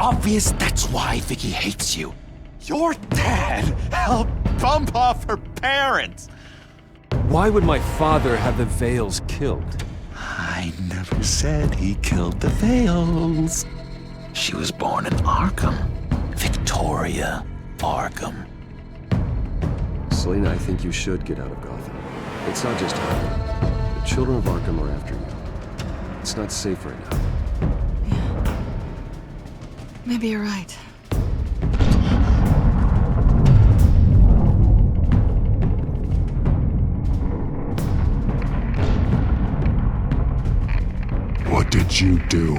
obvious that's why Vicky hates you. Your dad helped bump off her parents. Why would my father have the Vales killed? I never said he killed the Vales. She was born in Arkham. Victoria Arkham. Selena, I think you should get out of Gotham. It's not just her. The children of Arkham are after you. It's not safe right now. Yeah. Maybe you're right. What did you do?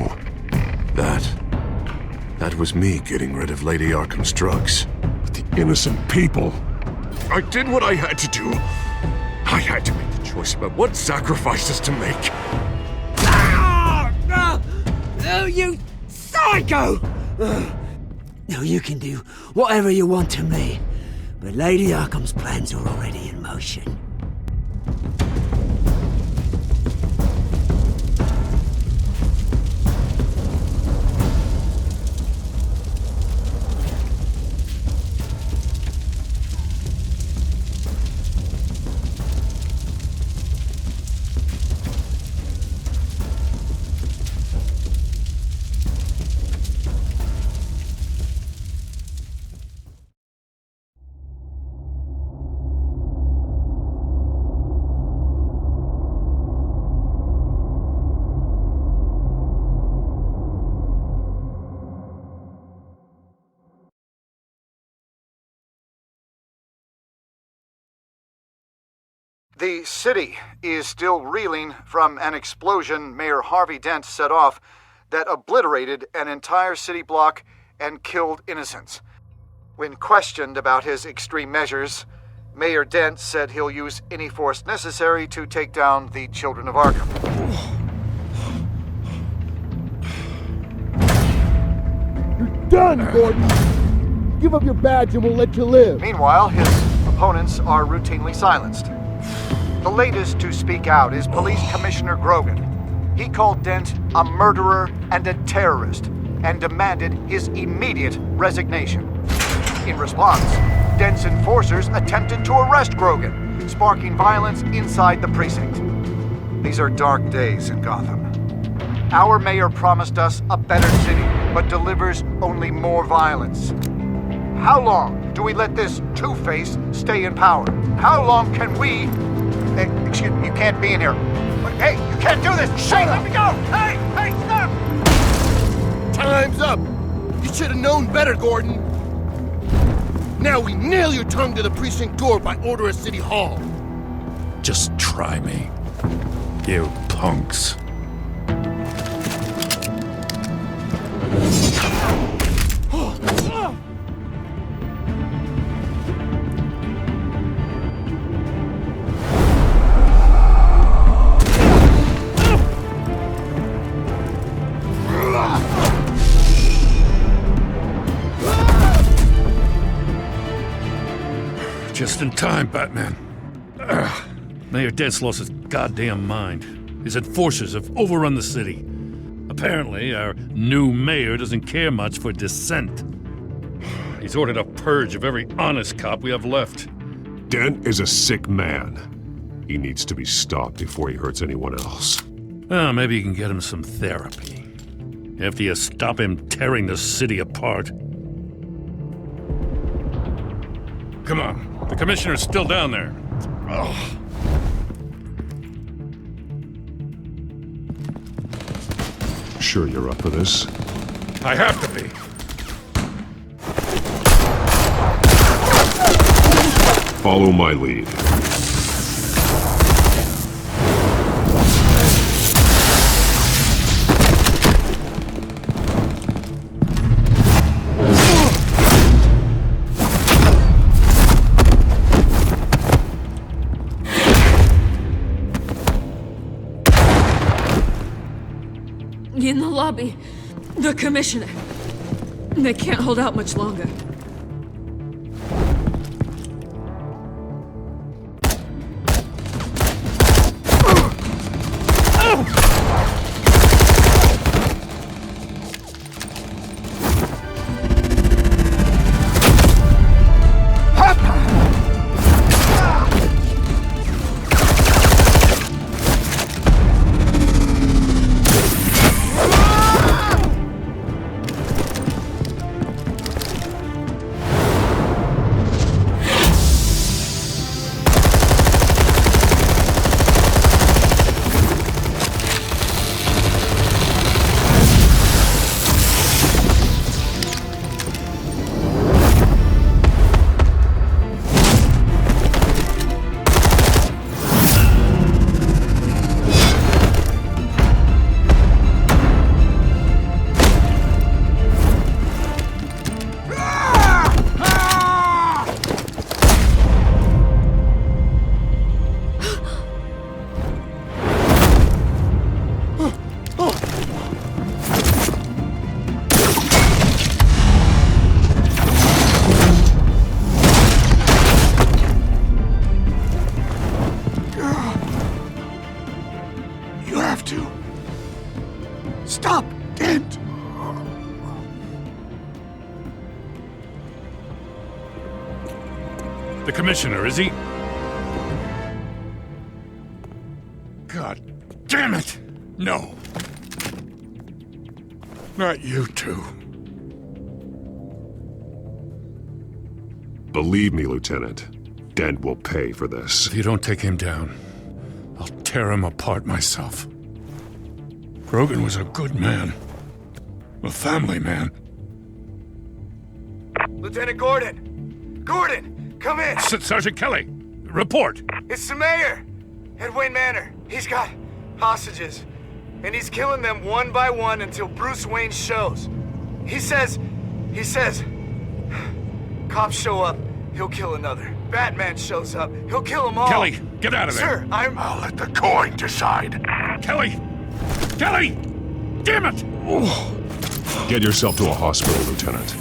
That was me getting rid of Lady Arkham's drugs. With the innocent people. I did what I had to do. I had to make the choice about what sacrifices to make. Oh, you psycho! No, you can do whatever you want to me, but Lady Arkham's plans are already in motion. The city is still reeling from an explosion Mayor Harvey Dent set off that obliterated an entire city block and killed innocents. When questioned about his extreme measures, Mayor Dent said he'll use any force necessary to take down the children of Arkham. You're done, Gordon! Give up your badge and we'll let you live. Meanwhile, his opponents are routinely silenced. The latest to speak out is Police Commissioner Grogan. He called Dent a murderer and a terrorist and demanded his immediate resignation. In response, Dent's enforcers attempted to arrest Grogan, sparking violence inside the precinct. These are dark days in Gotham. Our mayor promised us a better city, but delivers only more violence. How long do we let this two-face stay in power? How long can we... Excuse me, you can't be in here. Hey, you can't do this! Shut up! Let me go! Hey, stop! Time's up! You should have known better, Gordon. Now we nail your tongue to the precinct door by order of City Hall. Just try me, you punks. Just in time, Batman. Mayor Dent's lost his goddamn mind. His enforcers have overrun the city. Apparently, our new mayor doesn't care much for dissent. He's ordered a purge of every honest cop we have left. Dent is a sick man. He needs to be stopped before he hurts anyone else. Well, maybe you can get him some therapy. After you stop him tearing the city apart. Come on. The commissioner's still down there. Ugh. Sure you're up for this? I have to be. Follow my lead. In the lobby, the commissioner. They can't hold out much longer. commissioner, is he? God damn it! No. Not you two. Believe me, Lieutenant, Dent will pay for this. If you don't take him down, I'll tear him apart myself. Grogan was a good man. A family man. Lieutenant Gordon! Gordon, come in! Sergeant Kelly, report! It's the mayor! At Wayne Manor. He's got hostages. And he's killing them one by one until Bruce Wayne shows. He says... Cops show up, he'll kill another. Batman shows up, he'll kill them all. Kelly, get out of there! Sir, I'll let the coin decide. Kelly! Kelly! Damn it! Get yourself to a hospital, Lieutenant.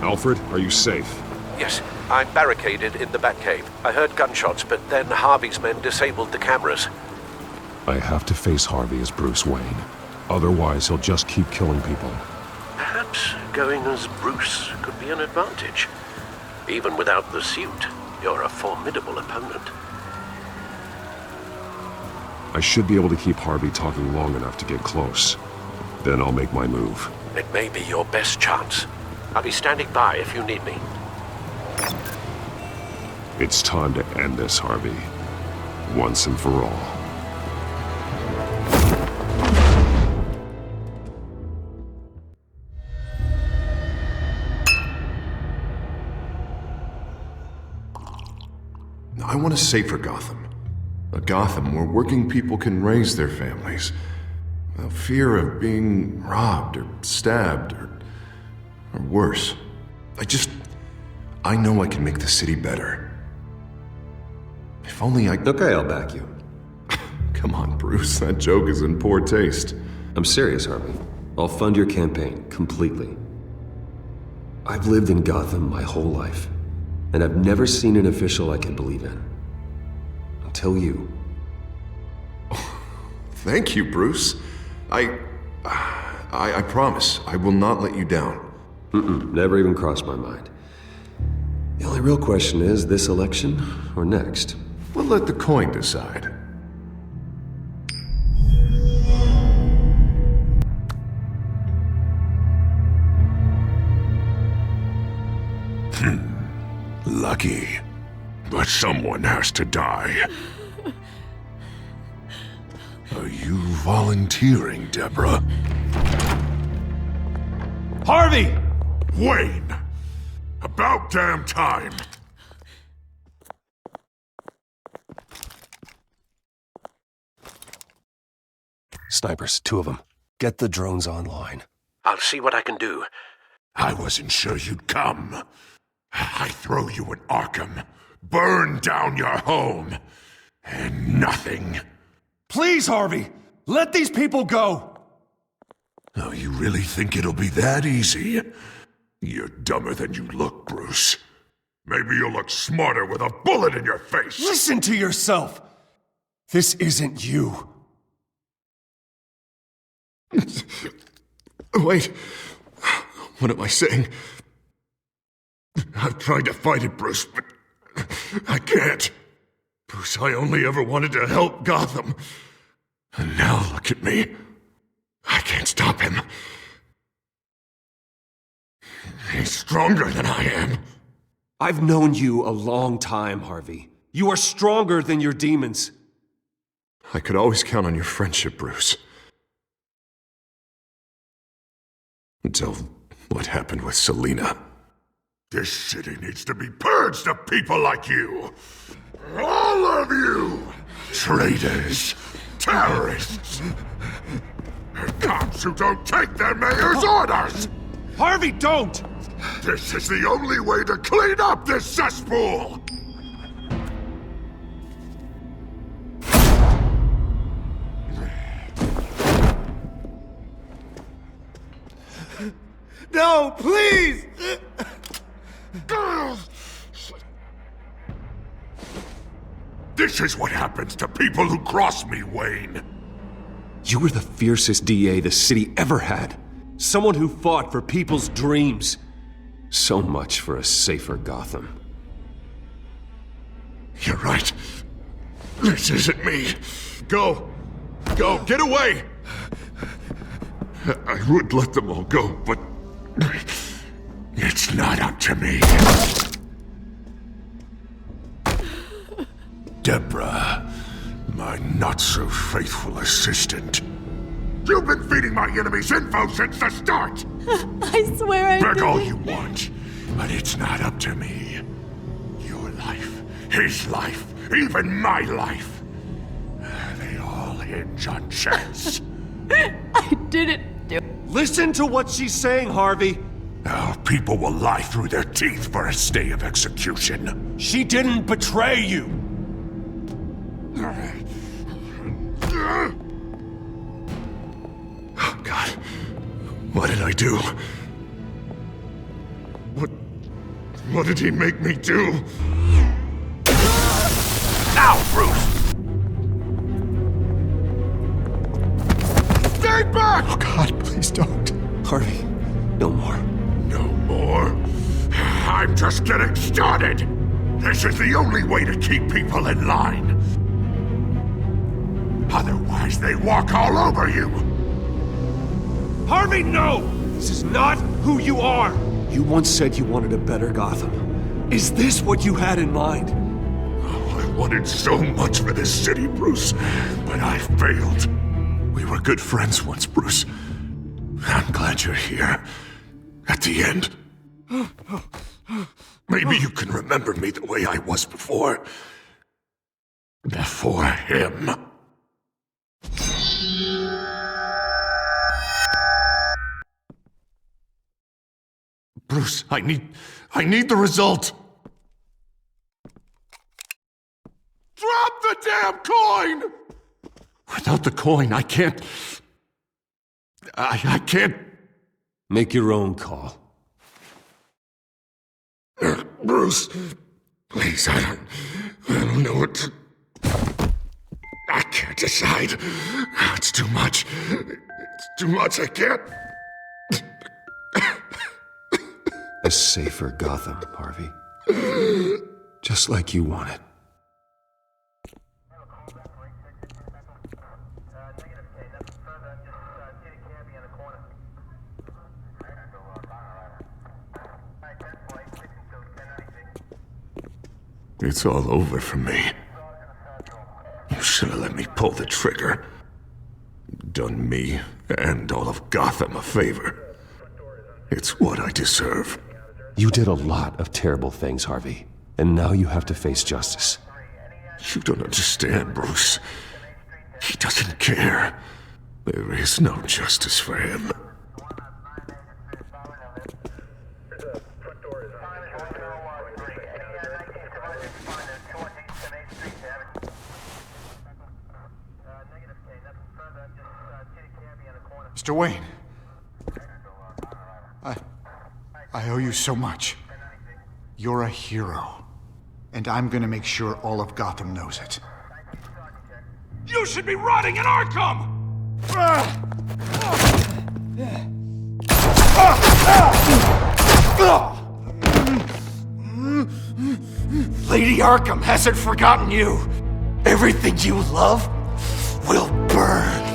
Alfred, are you safe? Yes, I'm barricaded in the Batcave. I heard gunshots, but then Harvey's men disabled the cameras. I have to face Harvey as Bruce Wayne. Otherwise, he'll just keep killing people. Perhaps going as Bruce could be an advantage. Even without the suit, you're a formidable opponent. I should be able to keep Harvey talking long enough to get close. Then I'll make my move. It may be your best chance. I'll be standing by if you need me. It's time to end this, Harvey. Once and for all. I want a safer Gotham. A Gotham where working people can raise their families without fear of being robbed or stabbed or worse. I know I can make the city better. If only I... Okay, I'll back you. Come on, Bruce, that joke is in poor taste. I'm serious, Harvey. I'll fund your campaign, completely. I've lived in Gotham my whole life, and I've never seen an official I can believe in. Until you. Thank you, Bruce. I promise, I will not let you down. Never even crossed my mind. The only real question is, this election or next? We'll let the coin decide. Lucky. But someone has to die. Are you volunteering, Deborah? Harvey! Wayne! About damn time! Snipers, 2 of them. Get the drones online. I'll see what I can do. I wasn't sure you'd come. I throw you in Arkham, burn down your home, and nothing. Please, Harvey! Let these people go! Oh, you really think it'll be that easy? You're dumber than you look, Bruce. Maybe you'll look smarter with a bullet in your face. Listen to yourself! This isn't you. Wait. What am I saying? I've tried to fight it, Bruce, but I can't. Bruce, I only ever wanted to help Gotham. And now look at me. I can't stop him. He's stronger than I am. I've known you a long time, Harvey. You are stronger than your demons. I could always count on your friendship, Bruce. Until what happened with Selina. This city needs to be purged of people like you. All of you! Traitors, terrorists, and cops who don't take their mayor's orders! Harvey, don't! This is the only way to clean up this cesspool! No, please! This This is what happens to people who cross me, Wayne. You were the fiercest DA the city ever had. Someone who fought for people's dreams. So much for a safer Gotham. You're right. This isn't me. Go. Go. Get away. I would let them all go, but it's not up to me. Deborah, my not-so-faithful assistant. You've been feeding my enemies info since the start! I swear I Beg all didn't. you want, but it's not up to me. Your life, his life, even my life. They all hinge on chance. I didn't do it. Listen to what she's saying, Harvey. Now, people will lie through their teeth for a stay of execution. She didn't betray you. Oh, God. What did I do? What did he make me do? Now, Bruce! Stay back! Oh, God, please don't. Harvey, no more. No more? I'm just getting started! This is the only way to keep people in line. Otherwise, they walk all over you! Harvey, no! This is not who you are! You once said you wanted a better Gotham. Is this what you had in mind? Oh, I wanted so much for this city, Bruce, but I failed. We were good friends once, Bruce. I'm glad you're here. At the end. Maybe you can remember me the way I was before. Before him. Bruce, I need the result. Drop the damn coin! Without the coin, I can't... I can't... Make your own call. Bruce, please, I don't know what to... I can't decide. It's too much. It's too much, I can't... A safer Gotham, Harvey. Just like you wanted. It's all over for me. You should have let me pull the trigger. Done me and all of Gotham a favor. It's what I deserve. You did a lot of terrible things, Harvey. And now you have to face justice. You don't understand, Bruce. He doesn't care. There is no justice for him. Mr. Wayne. I owe you so much. You're a hero. And I'm gonna make sure all of Gotham knows it. You should be rotting in Arkham! Lady Arkham hasn't forgotten you. Everything you love will burn.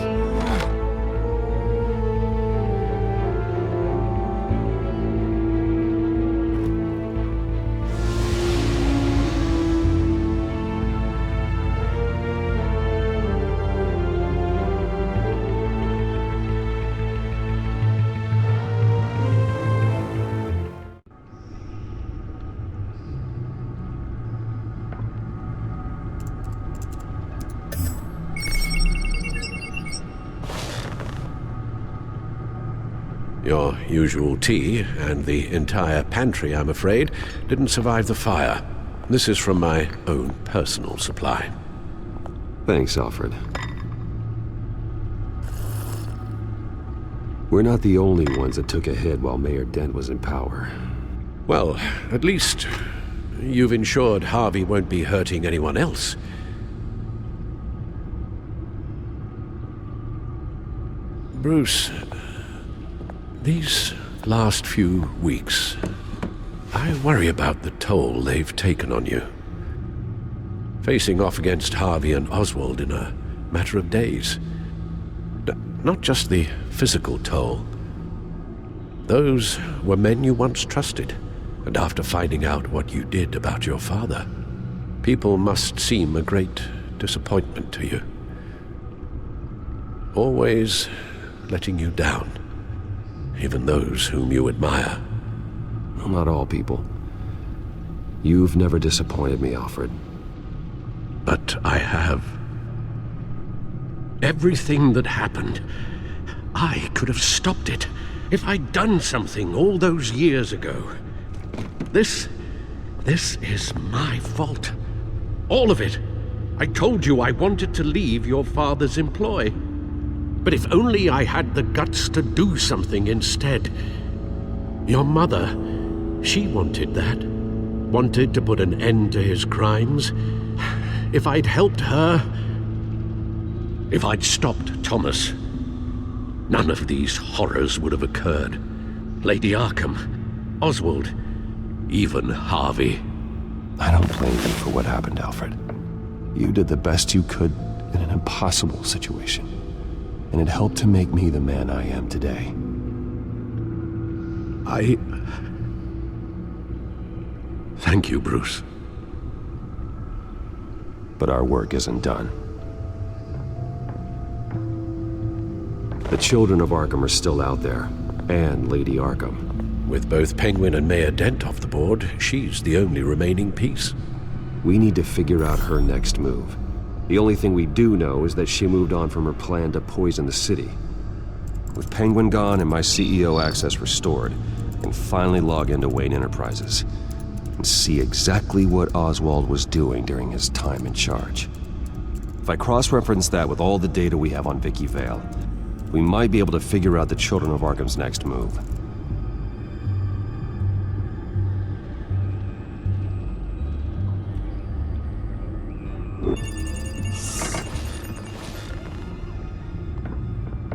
Your usual tea and the entire pantry, I'm afraid, didn't survive the fire. This is from my own personal supply. Thanks, Alfred. We're not the only ones that took a hit while Mayor Dent was in power. Well, at least you've ensured Harvey won't be hurting anyone else. Bruce, these last few weeks, I worry about the toll they've taken on you. Facing off against Harvey and Oswald in a matter of days. Not just the physical toll. Those were men you once trusted, and after finding out what you did about your father, people must seem a great disappointment to you. Always letting you down, even those whom you admire. Well, not all people. You've never disappointed me, Alfred. But I have. Everything that happened, I could have stopped it if I'd done something all those years ago. This is my fault. All of it. I told you I wanted to leave your father's employ. But if only I had the guts to do something instead. Your mother, she wanted that. Wanted to put an end to his crimes. If I'd helped her, if I'd stopped Thomas, none of these horrors would have occurred. Lady Arkham, Oswald, even Harvey. I don't blame you for what happened, Alfred. You did the best you could in an impossible situation, and it helped to make me the man I am today. Thank you, Bruce. But our work isn't done. The children of Arkham are still out there, and Lady Arkham. With both Penguin and Mayor Dent off the board, she's the only remaining piece. We need to figure out her next move. The only thing we do know is that she moved on from her plan to poison the city. With Penguin gone and my CEO access restored, I can finally log into Wayne Enterprises and see exactly what Oswald was doing during his time in charge. If I cross-reference that with all the data we have on Vicky Vale, we might be able to figure out the Children of Arkham's next move.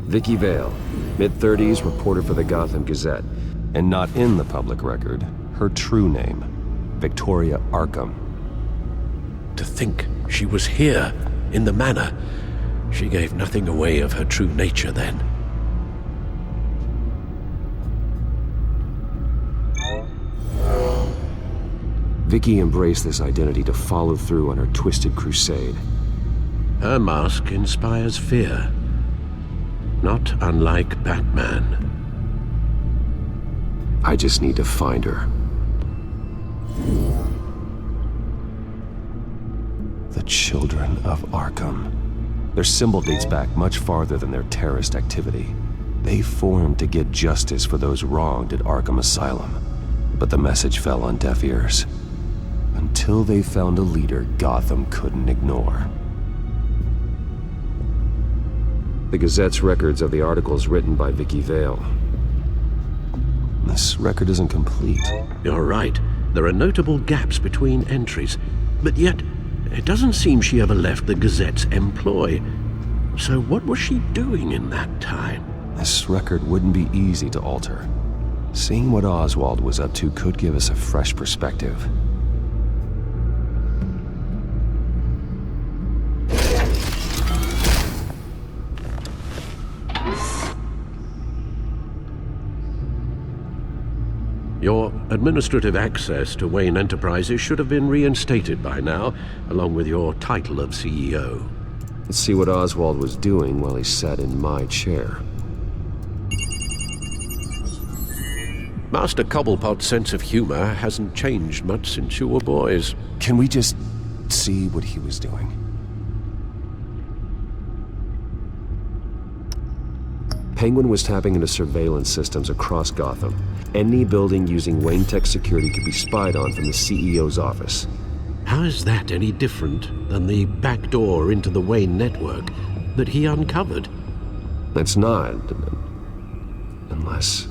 Vicky Vale, mid-30s, reporter for the Gotham Gazette, and not in the public record, her true name, Victoria Arkham. To think she was here, in the manor. She gave nothing away of her true nature then. Vicky embraced this identity to follow through on her twisted crusade. Her mask inspires fear. Not unlike Batman. I just need to find her. The Children of Arkham. Their symbol dates back much farther than their terrorist activity. They formed to get justice for those wronged at Arkham Asylum. But the message fell on deaf ears. Until they found a leader Gotham couldn't ignore. The Gazette's records of the articles written by Vicky Vale. This record isn't complete. You're right. There are notable gaps between entries. But yet, it doesn't seem she ever left the Gazette's employ. So what was she doing in that time? This record wouldn't be easy to alter. Seeing what Oswald was up to could give us a fresh perspective. Your administrative access to Wayne Enterprises should have been reinstated by now, along with your title of CEO. Let's see what Oswald was doing while he sat in my chair. Master Cobblepot's sense of humor hasn't changed much since you were boys. Can we just see what he was doing? Penguin was tapping into surveillance systems across Gotham. Any building using Wayne Tech security could be spied on from the CEO's office. How is that any different than the back door into the Wayne network that he uncovered? It's not. Unless...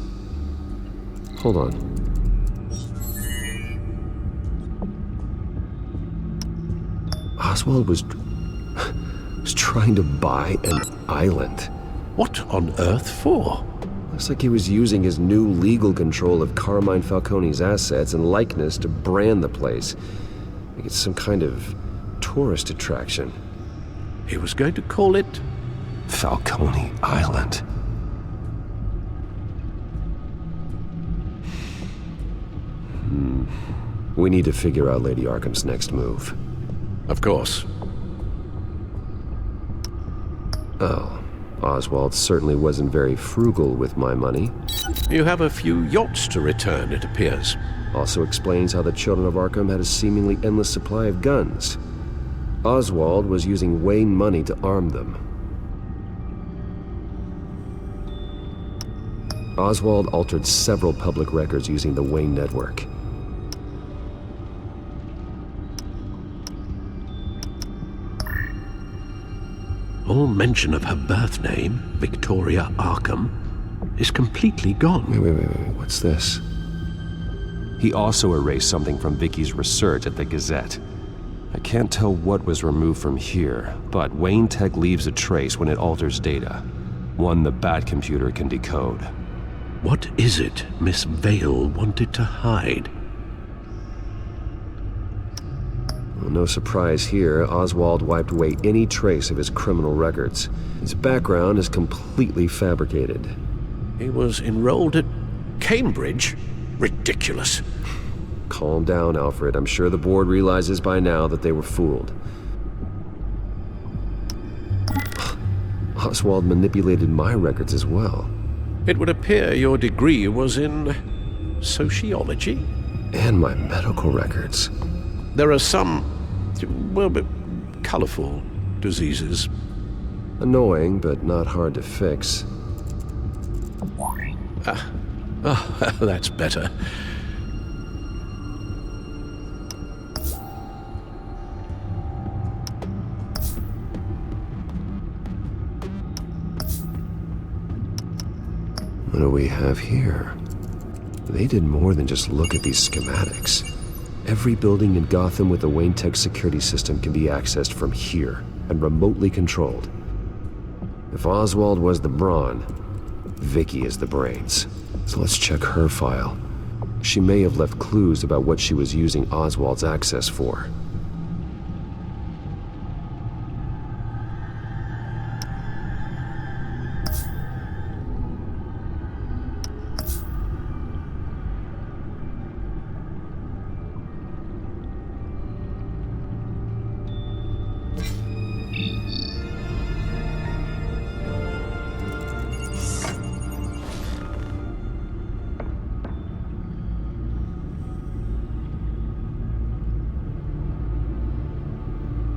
Hold on. Oswald was trying to buy an island. What on earth for? Looks like he was using his new legal control of Carmine Falcone's assets and likeness to brand the place. Like it's some kind of tourist attraction. He was going to call it Falcone Island. We need to figure out Lady Arkham's next move. Of course. Oh, Oswald certainly wasn't very frugal with my money. You have a few yachts to return, it appears. Also explains how the children of Arkham had a seemingly endless supply of guns. Oswald was using Wayne money to arm them. Oswald altered several public records using the Wayne network. All mention of her birth name, Victoria Arkham, is completely gone. Wait, what's this? He also erased something from Vicky's research at the Gazette. I can't tell what was removed from here, but Wayne Tech leaves a trace when it alters data. One the Bat computer can decode. What is it Miss Vale wanted to hide? Well, no surprise here, Oswald wiped away any trace of his criminal records. His background is completely fabricated. He was enrolled at Cambridge? Ridiculous. Calm down, Alfred. I'm sure the board realizes by now that they were fooled. Oswald manipulated my records as well. It would appear your degree was in sociology? And my medical records. There are some, well, colorful diseases. Annoying, but not hard to fix. That's better. What do we have here? They did more than just look at these schematics. Every building in Gotham with the Wayne Tech security system can be accessed from here and remotely controlled. If Oswald was the brawn, Vicky is the brains. So let's check her file. She may have left clues about what she was using Oswald's access for.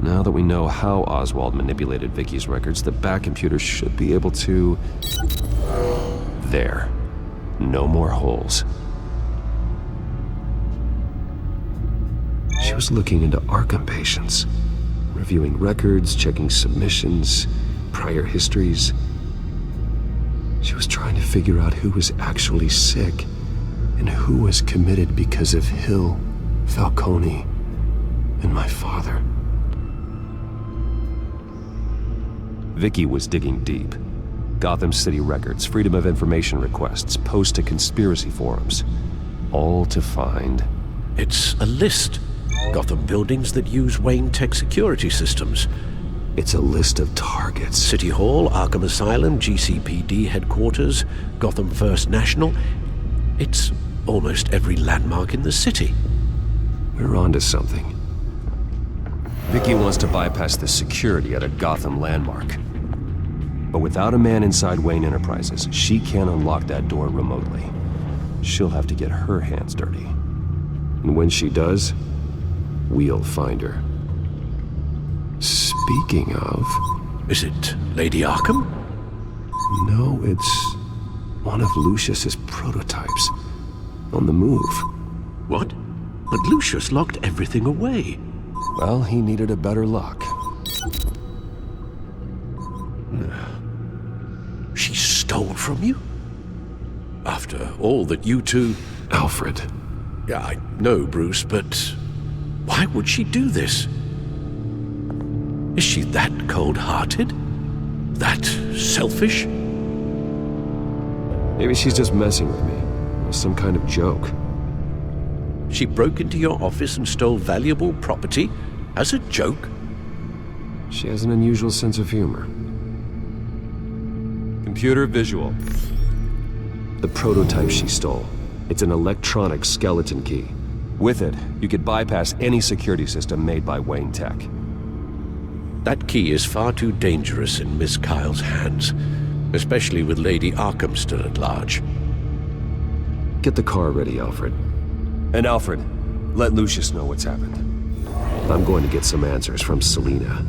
Now that we know how Oswald manipulated Vicky's records, the Bat computer should be able to... There. No more holes. She was looking into Arkham patients, reviewing records, checking submissions, prior histories. She was trying to figure out who was actually sick and who was committed because of Hill, Falcone, and my father. Vicky was digging deep. Gotham City records, Freedom of Information requests, posts to conspiracy forums. All to find... It's a list. Gotham buildings that use Wayne Tech security systems. It's a list of targets. City Hall, Arkham Asylum, GCPD headquarters, Gotham First National. It's almost every landmark in the city. We're onto something. Vicky wants to bypass the security at a Gotham landmark. But without a man inside Wayne Enterprises, she can't unlock that door remotely. She'll have to get her hands dirty. And when she does, we'll find her. Speaking of... Is it Lady Arkham? No, it's one of Lucius's prototypes. On the move. What? But Lucius locked everything away. Well, he needed a better lock. She stole from you? After all that you two... Alfred. Yeah, I know, Bruce, but why would she do this? Is she that cold-hearted? That selfish? Maybe she's just messing with me. It was some kind of joke. She broke into your office and stole valuable property as a joke? She has an unusual sense of humor. Computer visual. The prototype she stole. It's an electronic skeleton key. With it, you could bypass any security system made by Wayne Tech. That key is far too dangerous in Miss Kyle's hands, especially with Lady Arkham still at large. Get the car ready, Alfred. And Alfred, let Lucius know what's happened. I'm going to get some answers from Selina.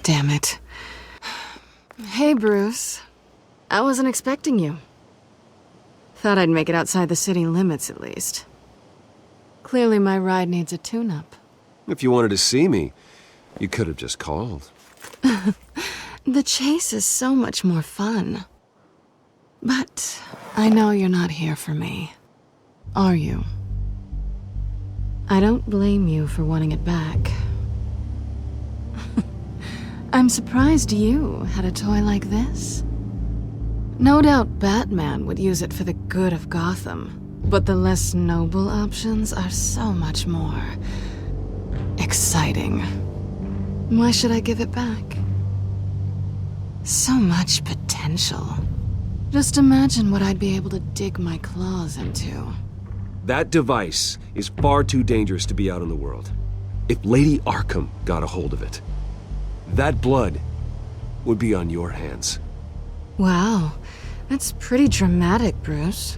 Damn it. Hey, Bruce. I wasn't expecting you. Thought I'd make it outside the city limits, at least. Clearly my ride needs a tune-up. If you wanted to see me, you could have just called. The chase is so much more fun. But I know you're not here for me. Are you? I don't blame you for wanting it back. I'm surprised you had a toy like this. No doubt Batman would use it for the good of Gotham, but the less noble options are so much more exciting. Why should I give it back? So much potential. Just imagine what I'd be able to dig my claws into. That device is far too dangerous to be out in the world. If Lady Arkham got a hold of it, that blood would be on your hands. Wow, that's pretty dramatic, Bruce.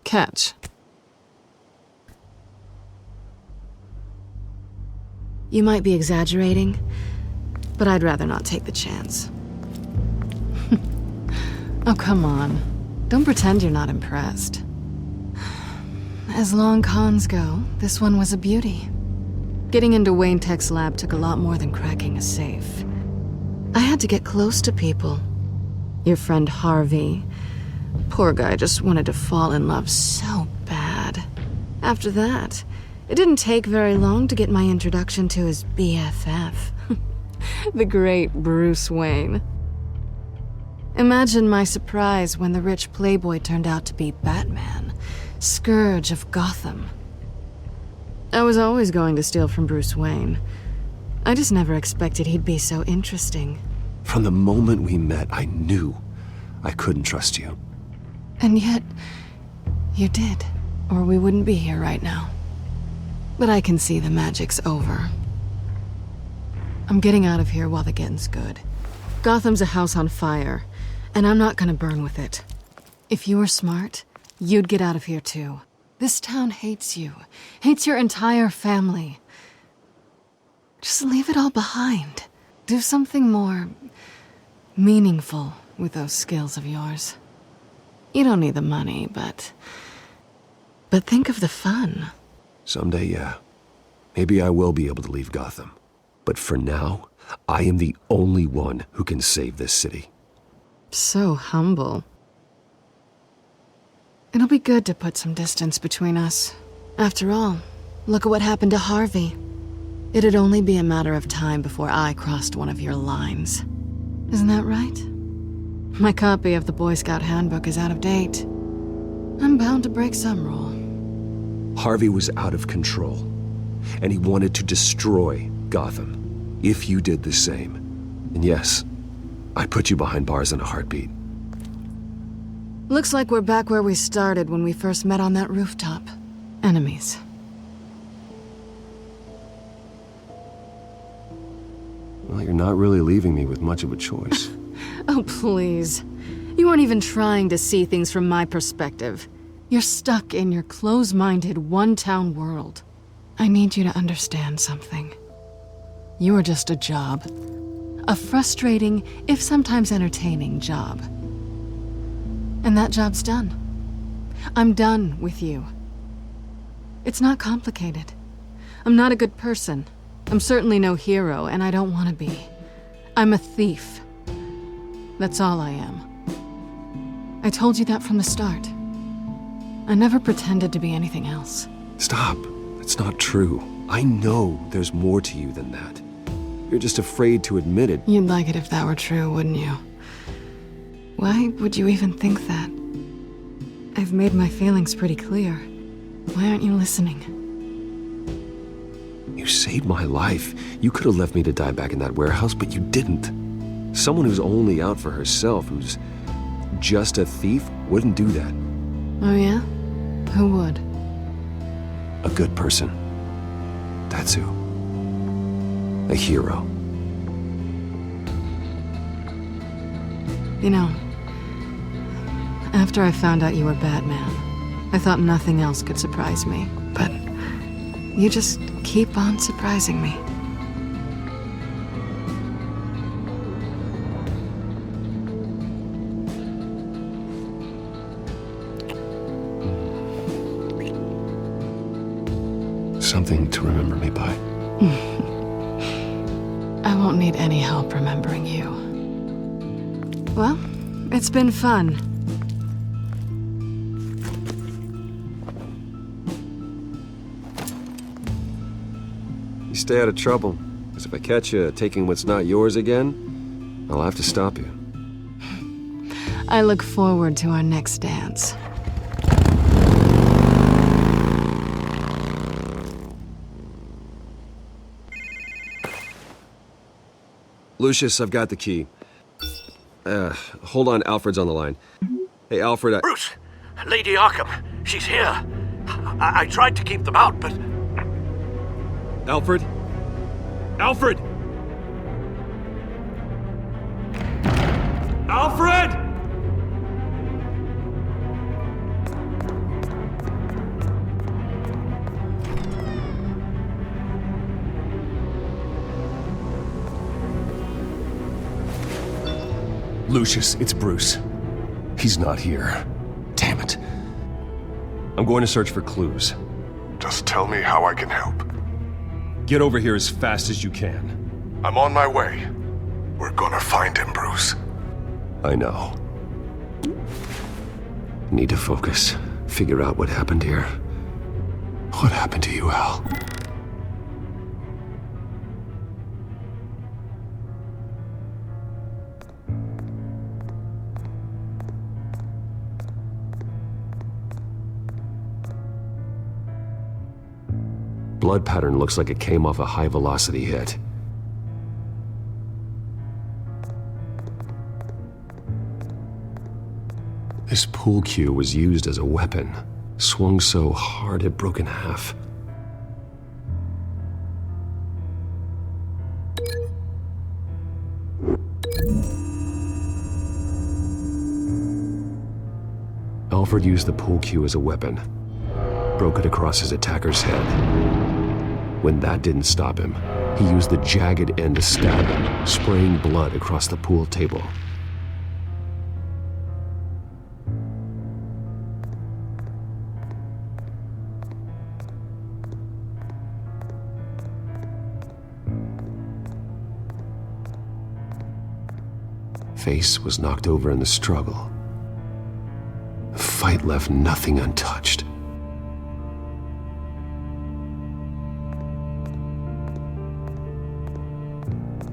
Catch. You might be exaggerating, but I'd rather not take the chance. Oh, come on. Don't pretend you're not impressed. As long cons go, this one was a beauty. Getting into Wayne Tech's lab took a lot more than cracking a safe. I had to get close to people. Your friend Harvey. Poor guy just wanted to fall in love so bad. After that, it didn't take very long to get my introduction to his BFF. The great Bruce Wayne. Imagine my surprise when the rich playboy turned out to be Batman, Scourge of Gotham. I was always going to steal from Bruce Wayne. I just never expected he'd be so interesting. From the moment we met, I knew I couldn't trust you. And yet, you did, or we wouldn't be here right now. But I can see the magic's over. I'm getting out of here while the getting's good. Gotham's a house on fire, and I'm not gonna burn with it. If you were smart, you'd get out of here too. This town hates you, hates your entire family. Just leave it all behind. Do something more meaningful with those skills of yours. You don't need the money, but think of the fun. Someday, yeah. Maybe I will be able to leave Gotham. But for now, I am the only one who can save this city. So humble. It'll be good to put some distance between us. After all, look at what happened to Harvey. It'd only be a matter of time before I crossed one of your lines. Isn't that right? My copy of the Boy Scout Handbook is out of date. I'm bound to break some rule. Harvey was out of control, and he wanted to destroy Gotham. If you did the same, and yes, I'd put you behind bars in a heartbeat. Looks like we're back where we started when we first met on that rooftop. Enemies. Well, you're not really leaving me with much of a choice. Oh, please. You aren't even trying to see things from my perspective. You're stuck in your close-minded, one-town world. I need you to understand something. You are just a job. A frustrating, if sometimes entertaining, job. And that job's done. I'm done with you. It's not complicated. I'm not a good person. I'm certainly no hero, and I don't want to be. I'm a thief. That's all I am. I told you that from the start. I never pretended to be anything else. Stop. That's not true. I know there's more to you than that. You're just afraid to admit it. You'd like it if that were true, wouldn't you? Why would you even think that? I've made my feelings pretty clear. Why aren't you listening? You saved my life. You could have left me to die back in that warehouse, but you didn't. Someone who's only out for herself, who's just a thief, wouldn't do that. Oh yeah? Who would? A good person. That's who. A hero. You know, after I found out you were Batman, I thought nothing else could surprise me. But you just keep on surprising me. Something to remember me by. I won't need any help remembering you. Well, it's been fun. You stay out of trouble, because if I catch you taking what's not yours again, I'll have to stop you. I look forward to our next dance. Lucius, I've got the key. Hold on, Alfred's on the line. Hey, Alfred, Bruce! Lady Arkham, she's here. I tried to keep them out, but... Alfred? Alfred! Alfred! Lucius, it's Bruce. He's not here. Damn it. I'm going to search for clues. Just tell me how I can help. Get over here as fast as you can. I'm on my way. We're gonna find him, Bruce. I know. Need to focus. Figure out what happened here. What happened to you, Al? Blood pattern looks like it came off a high-velocity hit. This pool cue was used as a weapon, swung so hard it broke in half. Alfred used the pool cue as a weapon, broke it across his attacker's head. When that didn't stop him, he used the jagged end to stab him, spraying blood across the pool table. Face was knocked over in the struggle. The fight left nothing untouched.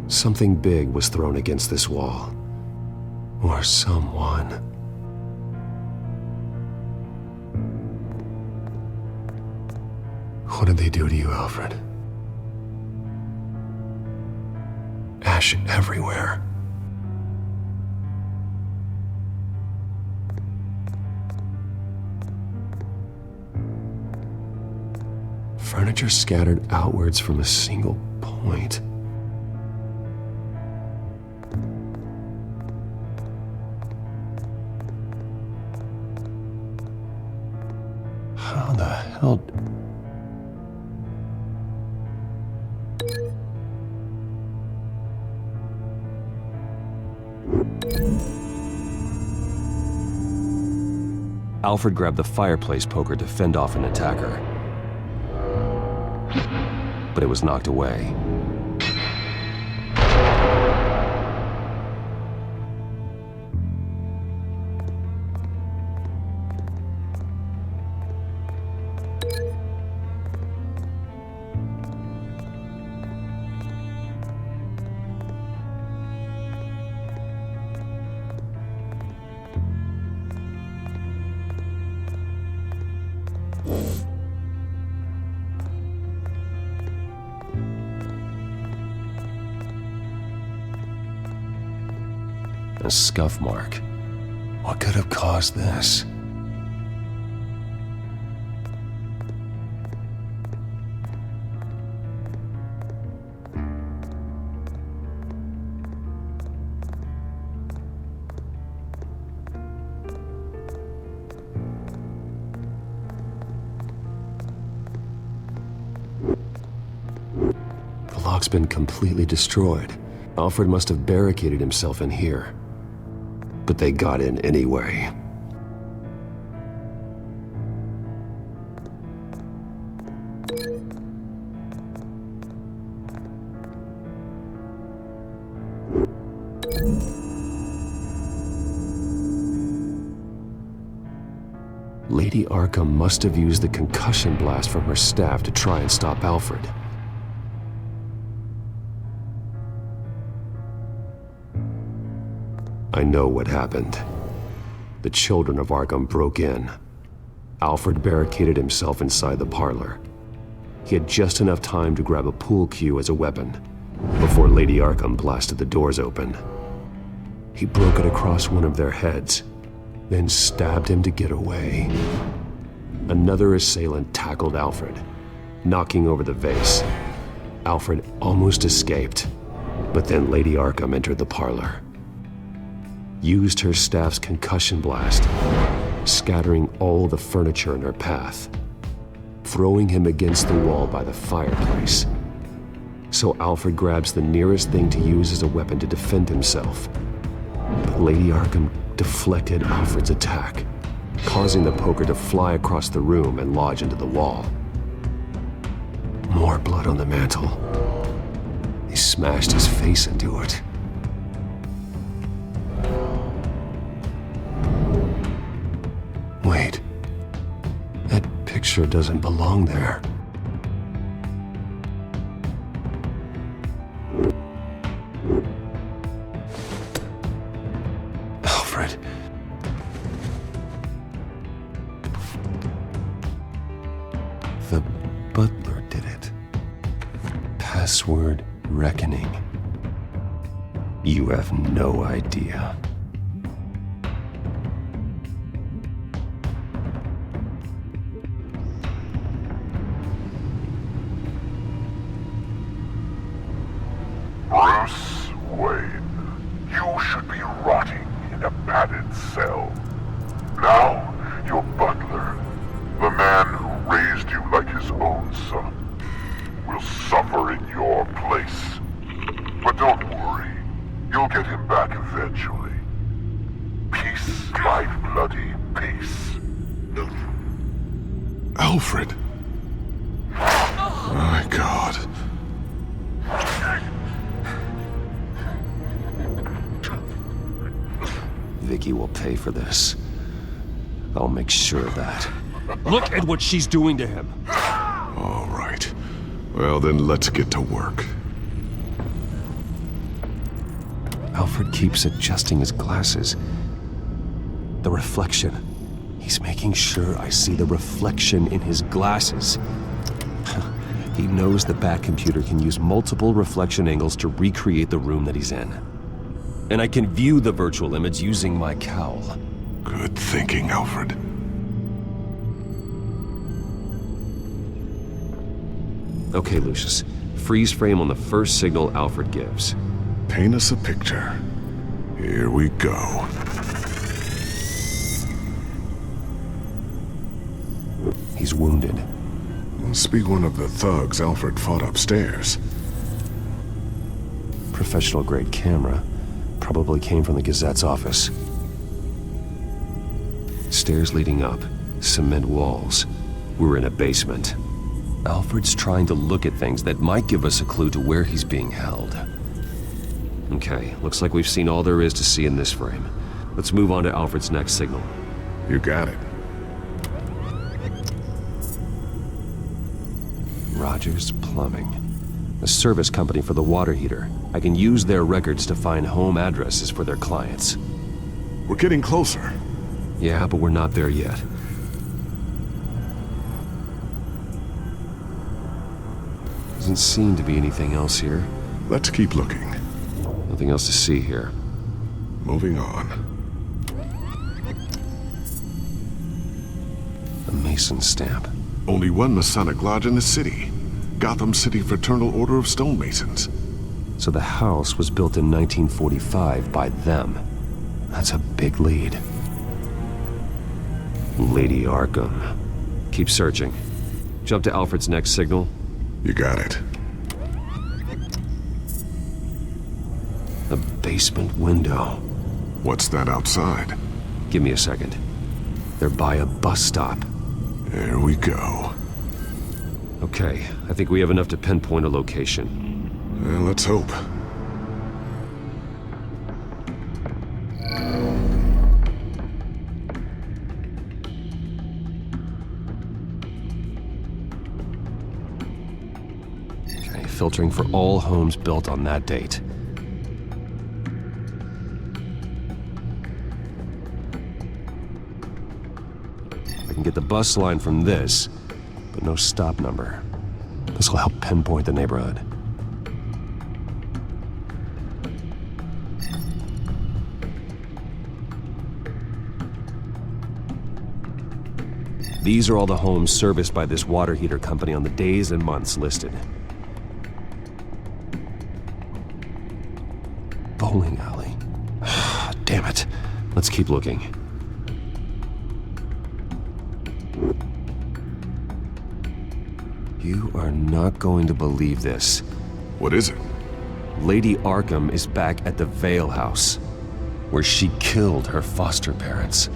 Something big was thrown against this wall. Or someone. What did they do to you, Alfred? Ash everywhere. Furniture scattered outwards from a single point. How the hell... Alfred grabbed the fireplace poker to fend off an attacker. But it was knocked away. A scuff mark. What could have caused this? The lock's been completely destroyed. Alfred must have barricaded himself in here. But they got in anyway. Lady Arkham must have used the concussion blast from her staff to try and stop Alfred. I know what happened. The children of Arkham broke in. Alfred barricaded himself inside the parlor. He had just enough time to grab a pool cue as a weapon before Lady Arkham blasted the doors open. He broke it across one of their heads, then stabbed him to get away. Another assailant tackled Alfred, knocking over the vase. Alfred almost escaped, but then Lady Arkham entered the parlor. Used her staff's concussion blast, scattering all the furniture in her path, throwing him against the wall by the fireplace. So Alfred grabs the nearest thing to use as a weapon to defend himself. But Lady Arkham deflected Alfred's attack, causing the poker to fly across the room and lodge into the wall. More blood on the mantel. He smashed his face into it. Wait, that picture doesn't belong there. Alfred. The butler did it. Password reckoning. You have no idea. Bruce Wayne, you should be rotting in a padded cell. Now, your butler, the man who raised you like his own son, will suffer in your place. But don't worry, you'll get him back eventually. Peace, my bloody peace. Alfred. My God. Vicky will pay for this. I'll make sure of that. Look at what she's doing to him. All right. Well, then let's get to work. Alfred keeps adjusting his glasses. The reflection. He's making sure I see the reflection in his glasses. He knows the Batcomputer can use multiple reflection angles to recreate the room that he's in. And I can view the virtual image using my cowl. Good thinking, Alfred. Okay, Lucius. Freeze frame on the first signal Alfred gives. Paint us a picture. Here we go. He's wounded. Must be one of the thugs Alfred fought upstairs. Professional-grade camera. Probably came from the Gazette's office. Stairs leading up, cement walls. We're in a basement. Alfred's trying to look at things that might give us a clue to where he's being held. Okay, looks like we've seen all there is to see in this frame. Let's move on to Alfred's next signal. You got it. Rogers Plumbing. A service company for the water heater. I can use their records to find home addresses for their clients. We're getting closer. Yeah, but we're not there yet. Doesn't seem to be anything else here. Let's keep looking. Nothing else to see here. Moving on. A Mason stamp. Only one Masonic lodge in the city. Gotham City Fraternal Order of Stonemasons. So the house was built in 1945 by them. That's a big lead. Lady Arkham. Keep searching. Jump to Alfred's next signal. You got it. A basement window. What's that outside? Give me a second. They're by a bus stop. There we go. Okay, I think we have enough to pinpoint a location. Well, let's hope. Okay, filtering for all homes built on that date. I can get the bus line from this, but no stop number. This will help pinpoint the neighborhood. These are all the homes serviced by this water heater company on the days and months listed. Bowling alley. Damn it. Let's keep looking. You are not going to believe this. What is it? Lady Arkham is back at the Vale House, where she killed her foster parents.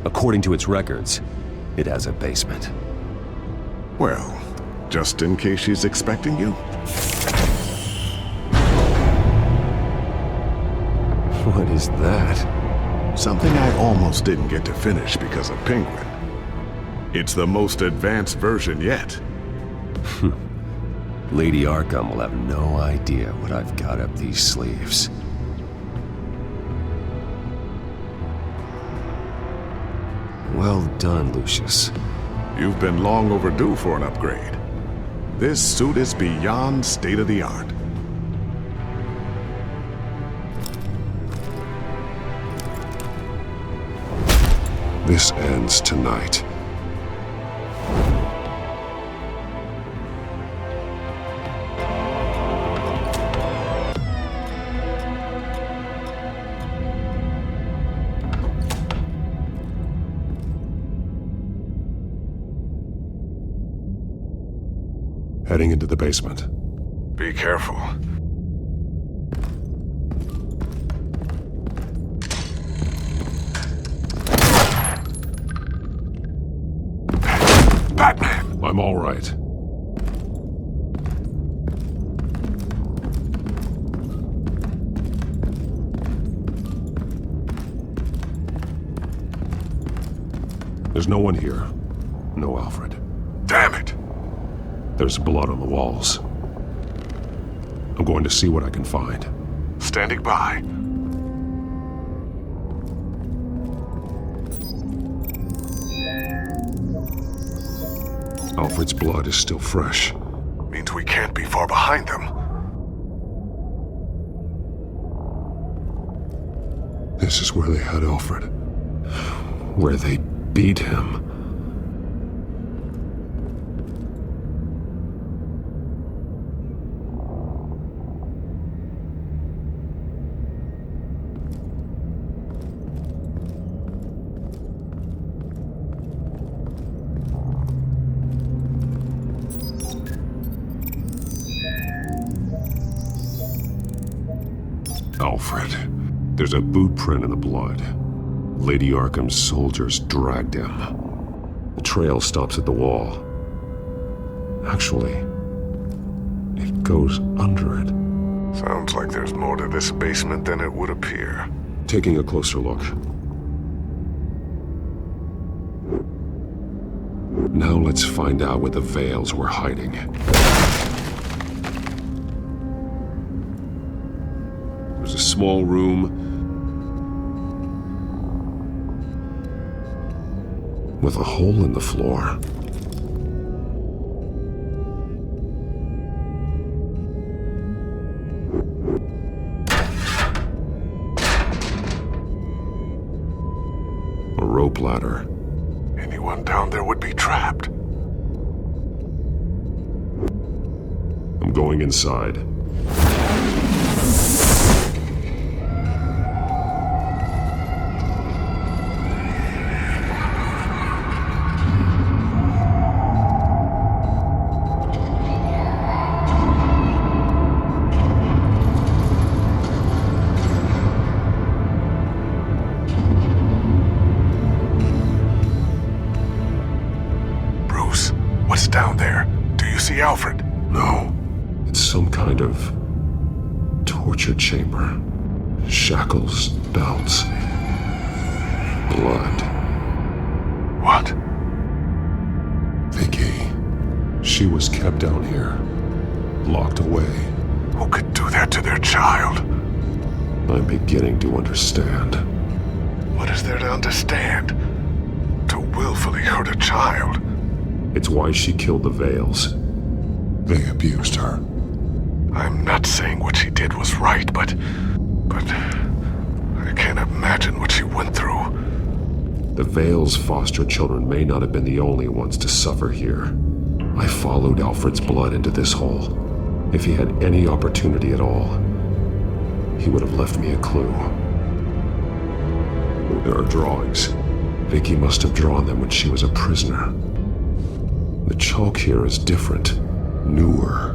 According to its records, it has a basement. Well, just in case she's expecting you. What is that? Something I almost didn't get to finish because of Penguin. It's the most advanced version yet. Lady Arkham will have no idea what I've got up these sleeves. Well done, Lucius. You've been long overdue for an upgrade. This suit is beyond state-of-the-art. This ends tonight. Heading into the basement. Be careful. Batman! I'm all right. There's no one here. No Alfred. Damn it! There's blood on the walls. I'm going to see what I can find. Standing by. Alfred's blood is still fresh. Means we can't be far behind them. This is where they had Alfred. Where they beat him. Alfred. There's a boot print in the blood. Lady Arkham's soldiers dragged him. The trail stops at the wall. Actually, it goes under it. Sounds like there's more to this basement than it would appear. Taking a closer look. Now let's find out where the Veils were hiding. There's a small room with a hole in the floor. A rope ladder. Anyone down there would be trapped. I'm going inside. Down there. Do you see Alfred? No. It's some kind of torture chamber. Shackles, belts, blood. What? Vicky. She was kept down here, locked away. Who could do that to their child? I'm beginning to understand. What is there to understand? To willfully hurt a child? It's why she killed the Veils. They abused her. I'm not saying what she did was right, but I can't imagine what she went through. The Veils' foster children may not have been the only ones to suffer here. I followed Alfred's blood into this hole. If he had any opportunity at all, he would have left me a clue. There are drawings. Vicky must have drawn them when she was a prisoner. The chalk here is different, newer.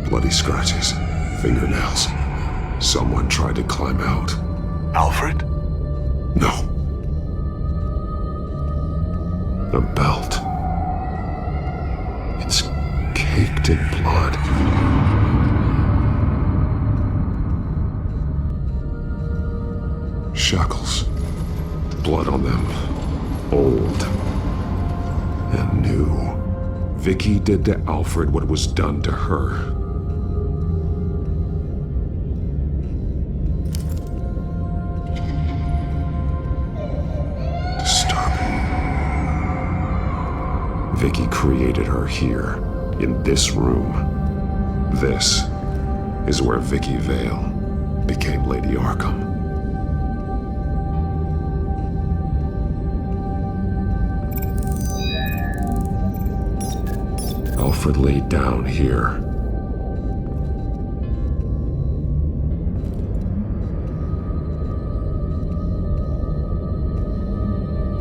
Bloody scratches, fingernails. Someone tried to climb out. Alfred? No. A belt. It's caked in blood. Shackles. Blood on them. Old. And new. Vicky did to Alfred what was done to her. Disturbing. Vicky created her here, in this room. This is where Vicky Vale became Lady Arkham. Alfred laid down here.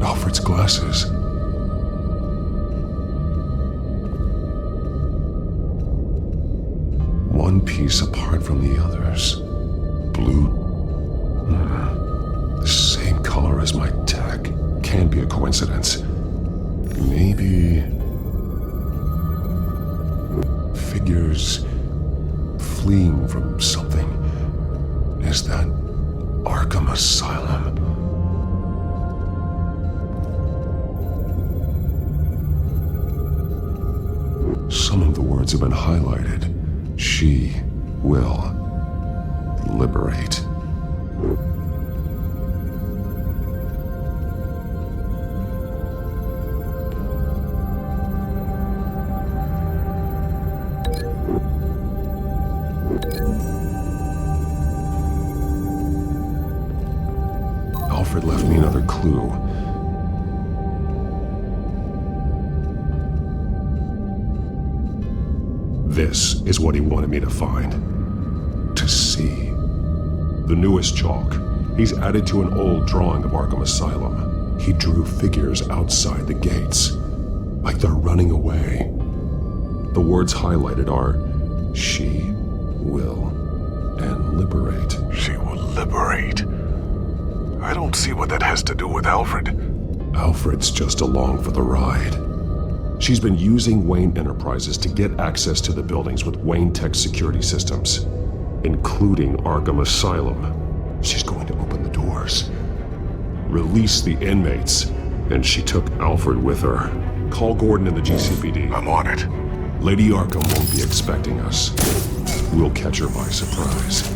Alfred's glasses. One piece apart from the others. Blue. The same color as my tech. Can't be a coincidence. Maybe... figures fleeing from something. Is that Arkham Asylum? Some of the words have been highlighted. She will liberate. Alfred left me another clue. This is what he wanted me to find. To see. The newest chalk. He's added to an old drawing of Arkham Asylum. He drew figures outside the gates. Like they're running away. The words highlighted are She will and liberate. She will liberate. I don't see what that has to do with Alfred. Alfred's just along for the ride. She's been using Wayne Enterprises to get access to the buildings with Wayne Tech security systems, including Arkham Asylum. She's going to open the doors, release the inmates, and she took Alfred with her. Call Gordon in the GCPD. I'm on it. Lady Arkham won't be expecting us. We'll catch her by surprise.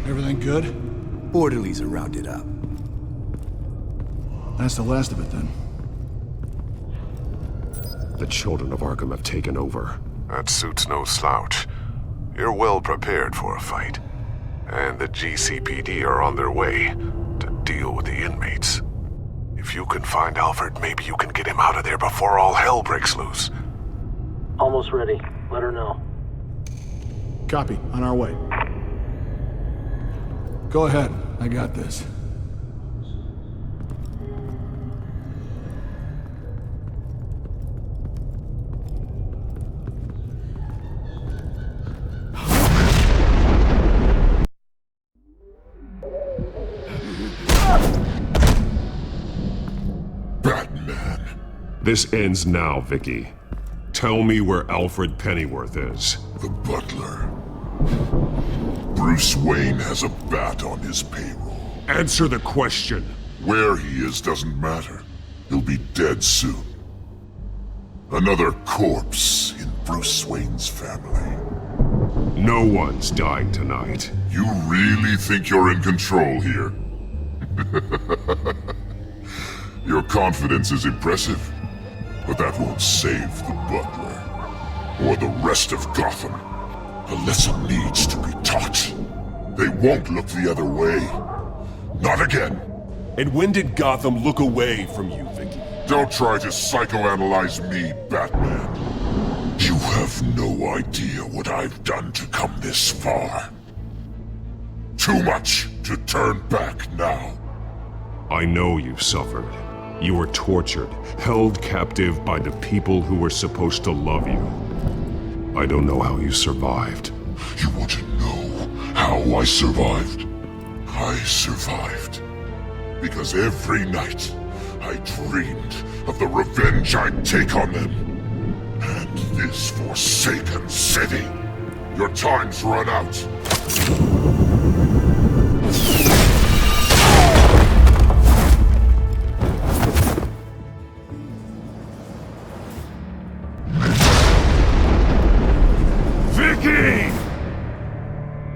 Everything good? Orderlies are rounded up. That's the last of it, then. The children of Arkham have taken over. That suit's no slouch. You're well prepared for a fight. And the GCPD are on their way to deal with the inmates. If you can find Alfred, maybe you can get him out of there before all hell breaks loose. Almost ready. Let her know. Copy. On our way. Go ahead. I got this. Batman. This ends now, Vicky. Tell me where Alfred Pennyworth is. The butler. Bruce Wayne has a bat on his payroll. Answer the question. Where he is doesn't matter. He'll be dead soon. Another corpse in Bruce Wayne's family. No one's dying tonight. You really think you're in control here? Your confidence is impressive, but that won't save the butler, or the rest of Gotham. A lesson needs to be taught. They won't look the other way. Not again. And when did Gotham look away from you, Vicky? Don't try to psychoanalyze me, Batman. You have no idea what I've done to come this far. Too much to turn back now. I know you suffered. You were tortured, held captive by the people who were supposed to love you. I don't know how you survived. You want to know how I survived? I survived because every night I dreamed of the revenge I'd take on them. And this forsaken city. Your time's run out. Vicky!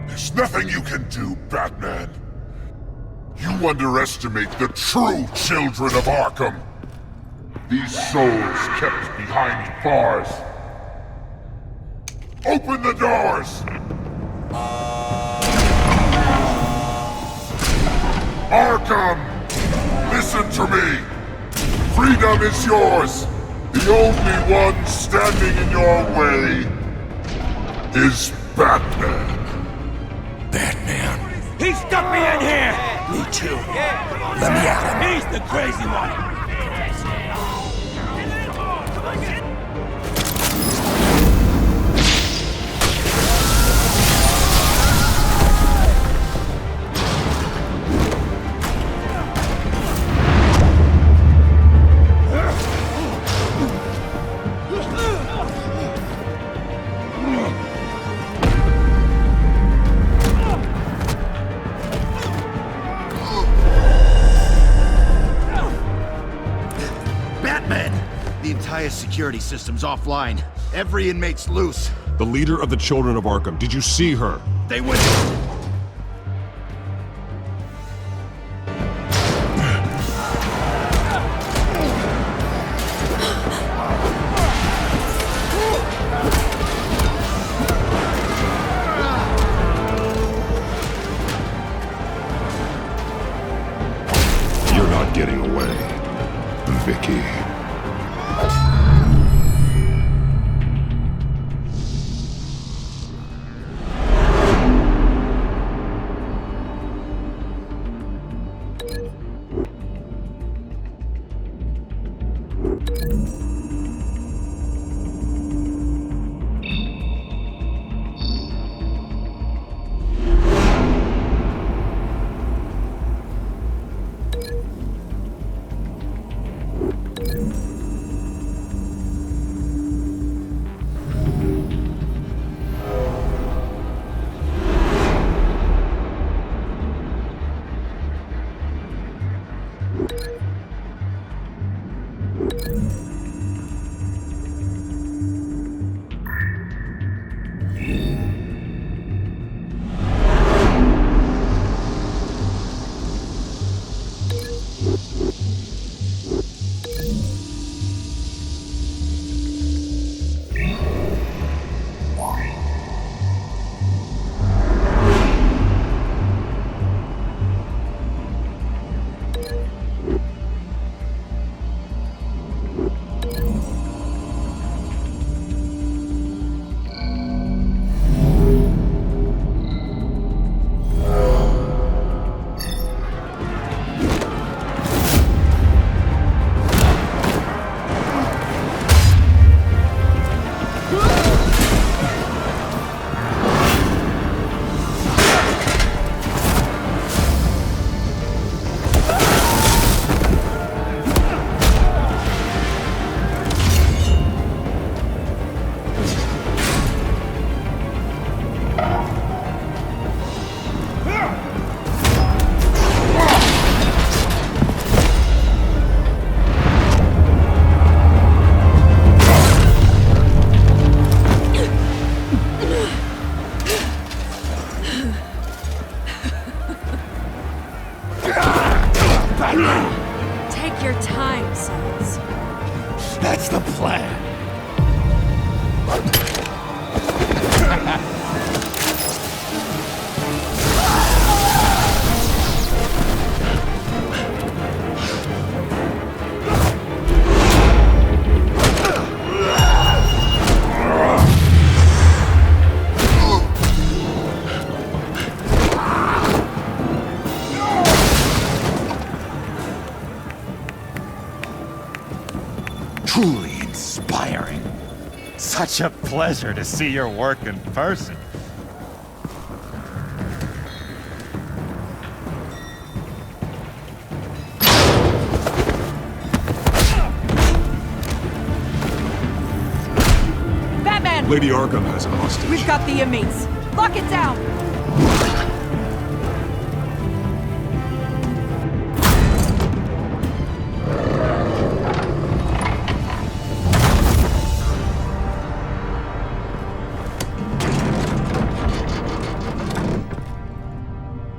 There's nothing you can do, Batman. You underestimate the true children of Arkham. These souls kept behind bars. Open the doors! Arkham! Listen to me! Freedom is yours! The only one standing in your way is Batman. Batman. He stuck me in here! Me too. Let me at him. He's the crazy one! The entire security system's offline. Every inmate's loose. The leader of the Children of Arkham, did you see her? They went... getting away, Vicky. Take your time, sons. That's the plan. Truly inspiring. Such a pleasure to see your work in person. Batman! Lady Arkham has a hostage. We've got the inmates. Lock it down!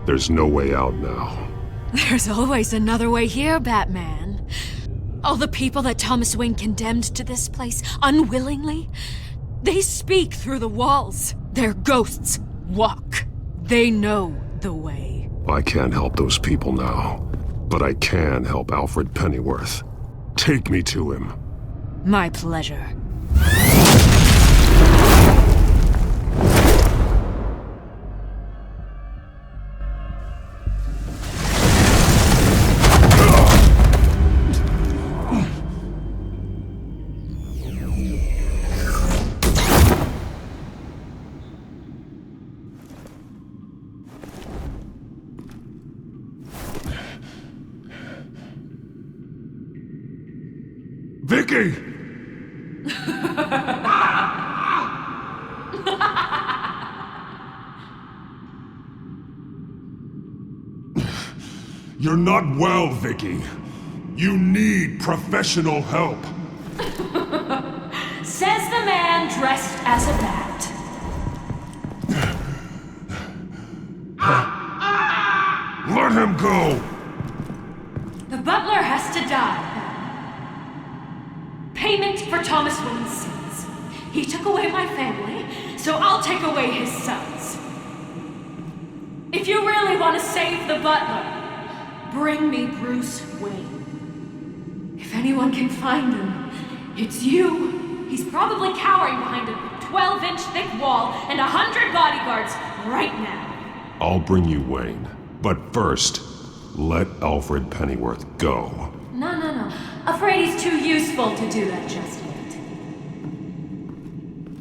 There's no way out now. There's always another way here, Batman. All the people that Thomas Wayne condemned to this place unwillingly, they speak through the walls. Their ghosts walk. They know the way. I can't help those people now, but I can help Alfred Pennyworth. Take me to him. My pleasure. Vicky! You're not well, Vicky. You need professional help. Says the man dressed as a bat. Let him go! The butler has to die. Payment for Thomas Wayne's sins. He took away my family, so I'll take away his sons. If you really want to save the butler, bring me Bruce Wayne. If anyone can find him, it's you. He's probably cowering behind a 12-inch thick wall and 100 bodyguards right now. I'll bring you Wayne. But first, let Alfred Pennyworth go. No. Afraid he's too useful to do that just yet.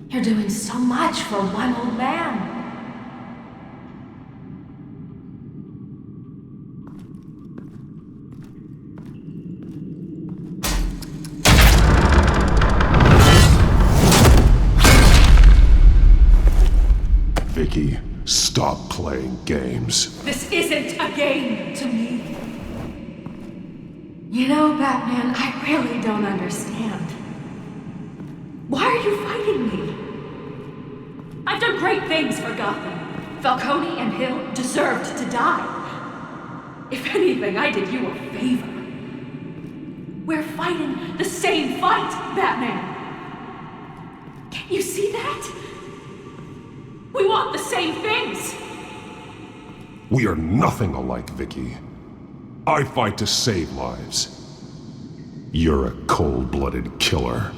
You're doing so much for one old man. Vicky, stop playing games. This isn't a game to me. You know, Batman, I really don't understand. Why are you fighting me? I've done great things for Gotham. Falcone and Hill deserved to die. If anything, I did you a favor. We're fighting the same fight, Batman. Can't you see that? We want the same things! We are nothing alike, Vicky. I fight to save lives. You're a cold-blooded killer.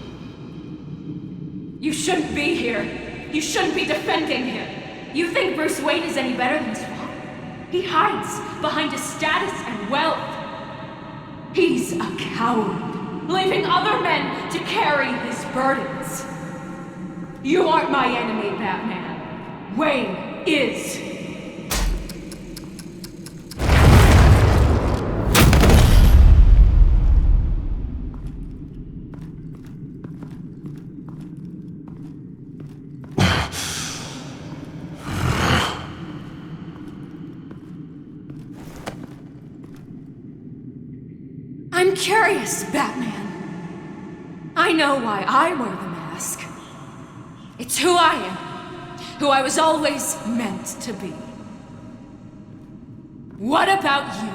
You shouldn't be here. You shouldn't be defending him. You think Bruce Wayne is any better than his father? He hides behind his status and wealth. He's a coward, leaving other men to carry his burdens. You aren't my enemy, Batman. Wayne is. I'm curious, Batman. I know why I wear the mask. It's who I am, who I was always meant to be. What about you?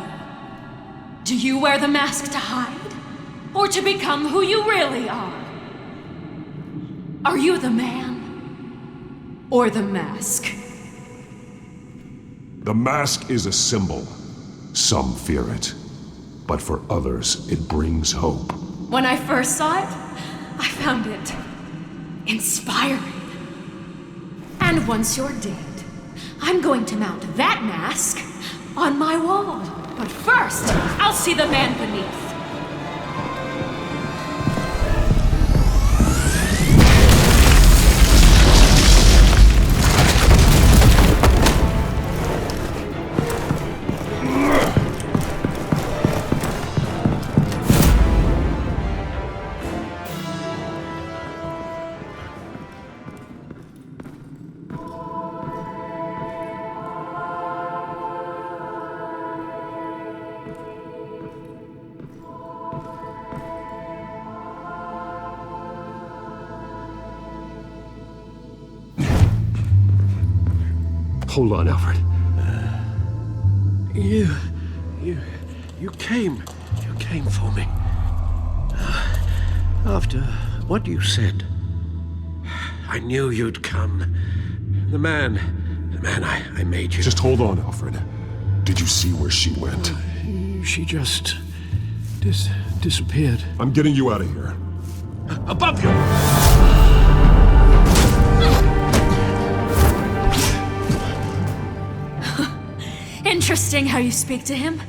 Do you wear the mask to hide, or to become who you really are? Are you the man, or the mask? The mask is a symbol. Some fear it. But for others, it brings hope. When I first saw it, I found it inspiring. And once you're dead, I'm going to mount that mask on my wall. But first, I'll see the man beneath. Hold on, Alfred. You came for me. After what you said, I knew you'd come. The man I made you. Just hold on, Alfred. Did you see where she went? She just disappeared. I'm getting you out of here. Above you! Interesting how you speak to him.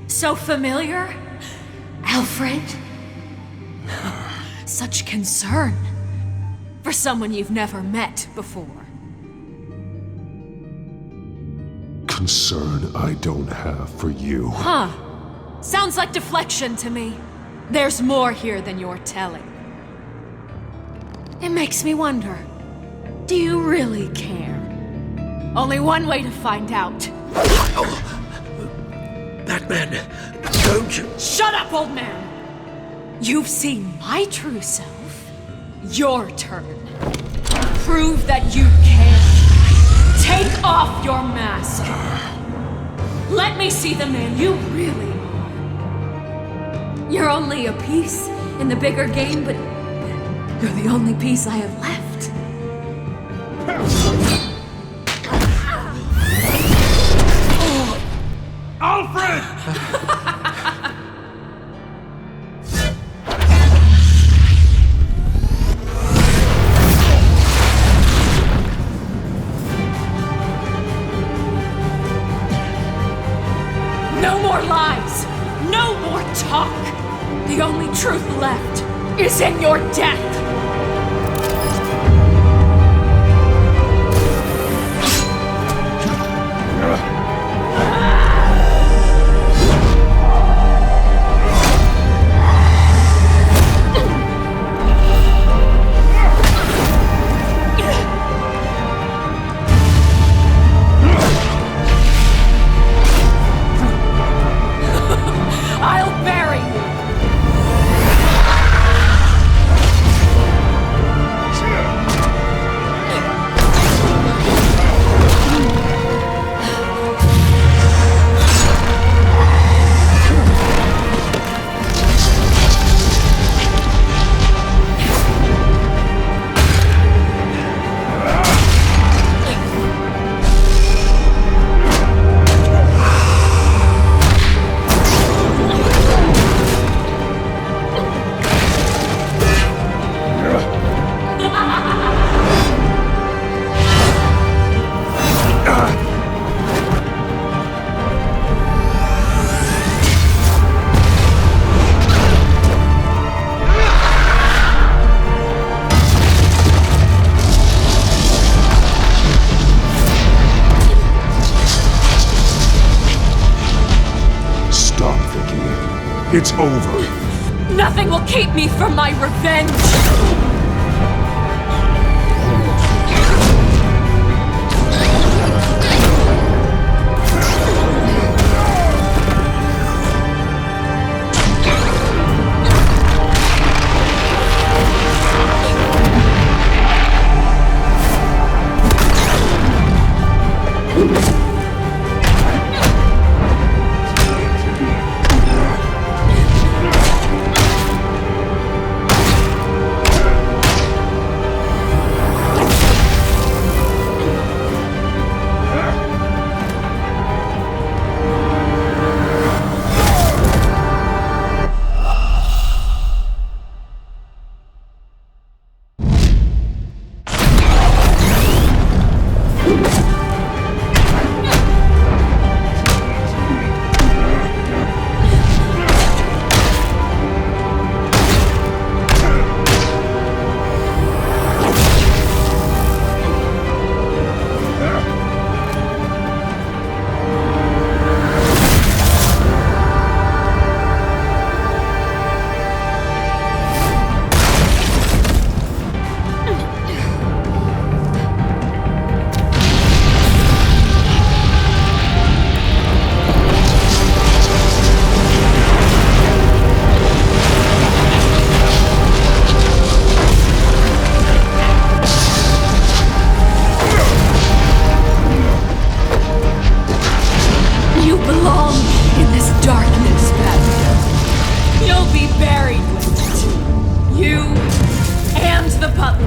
So familiar. Alfred. Such concern for someone you've never met before. Concern I don't have for you. Huh. Sounds like deflection to me. There's more here than you're telling. It makes me wonder, do you really care? Only one way to find out. Batman, don't you... Shut up, old man! You've seen my true self. Your turn. Prove that you can. Take off your mask. Let me see the man you really are. You're only a piece in the bigger game, but you're the only piece I have left. Alfred! No more lies! No more talk! The only truth left is in your death! I'll bury you! Stop, Vicky. It's over. Nothing will keep me from my revenge! You belong in this darkness, Batman. You'll be buried with it. You and the butler.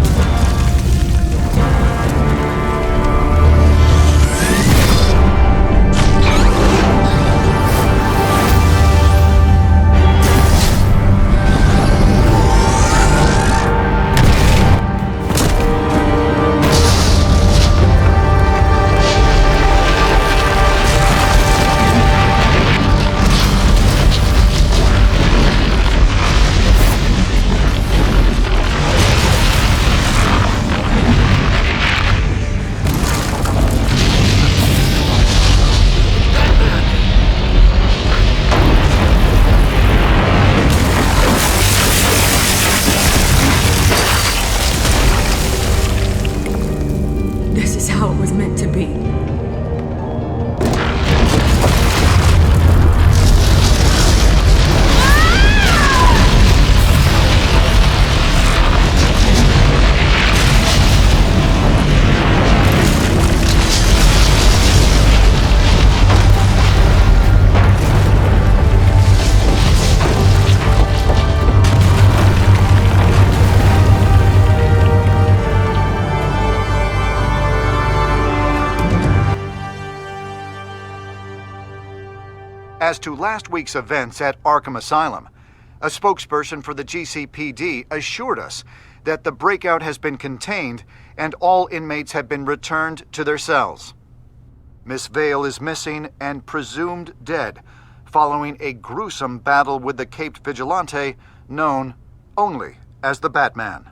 This is how it was meant to be. As to last week's events at Arkham Asylum, a spokesperson for the GCPD assured us that the breakout has been contained and all inmates have been returned to their cells. Miss Vale is missing and presumed dead, following a gruesome battle with the caped vigilante known only as the Batman.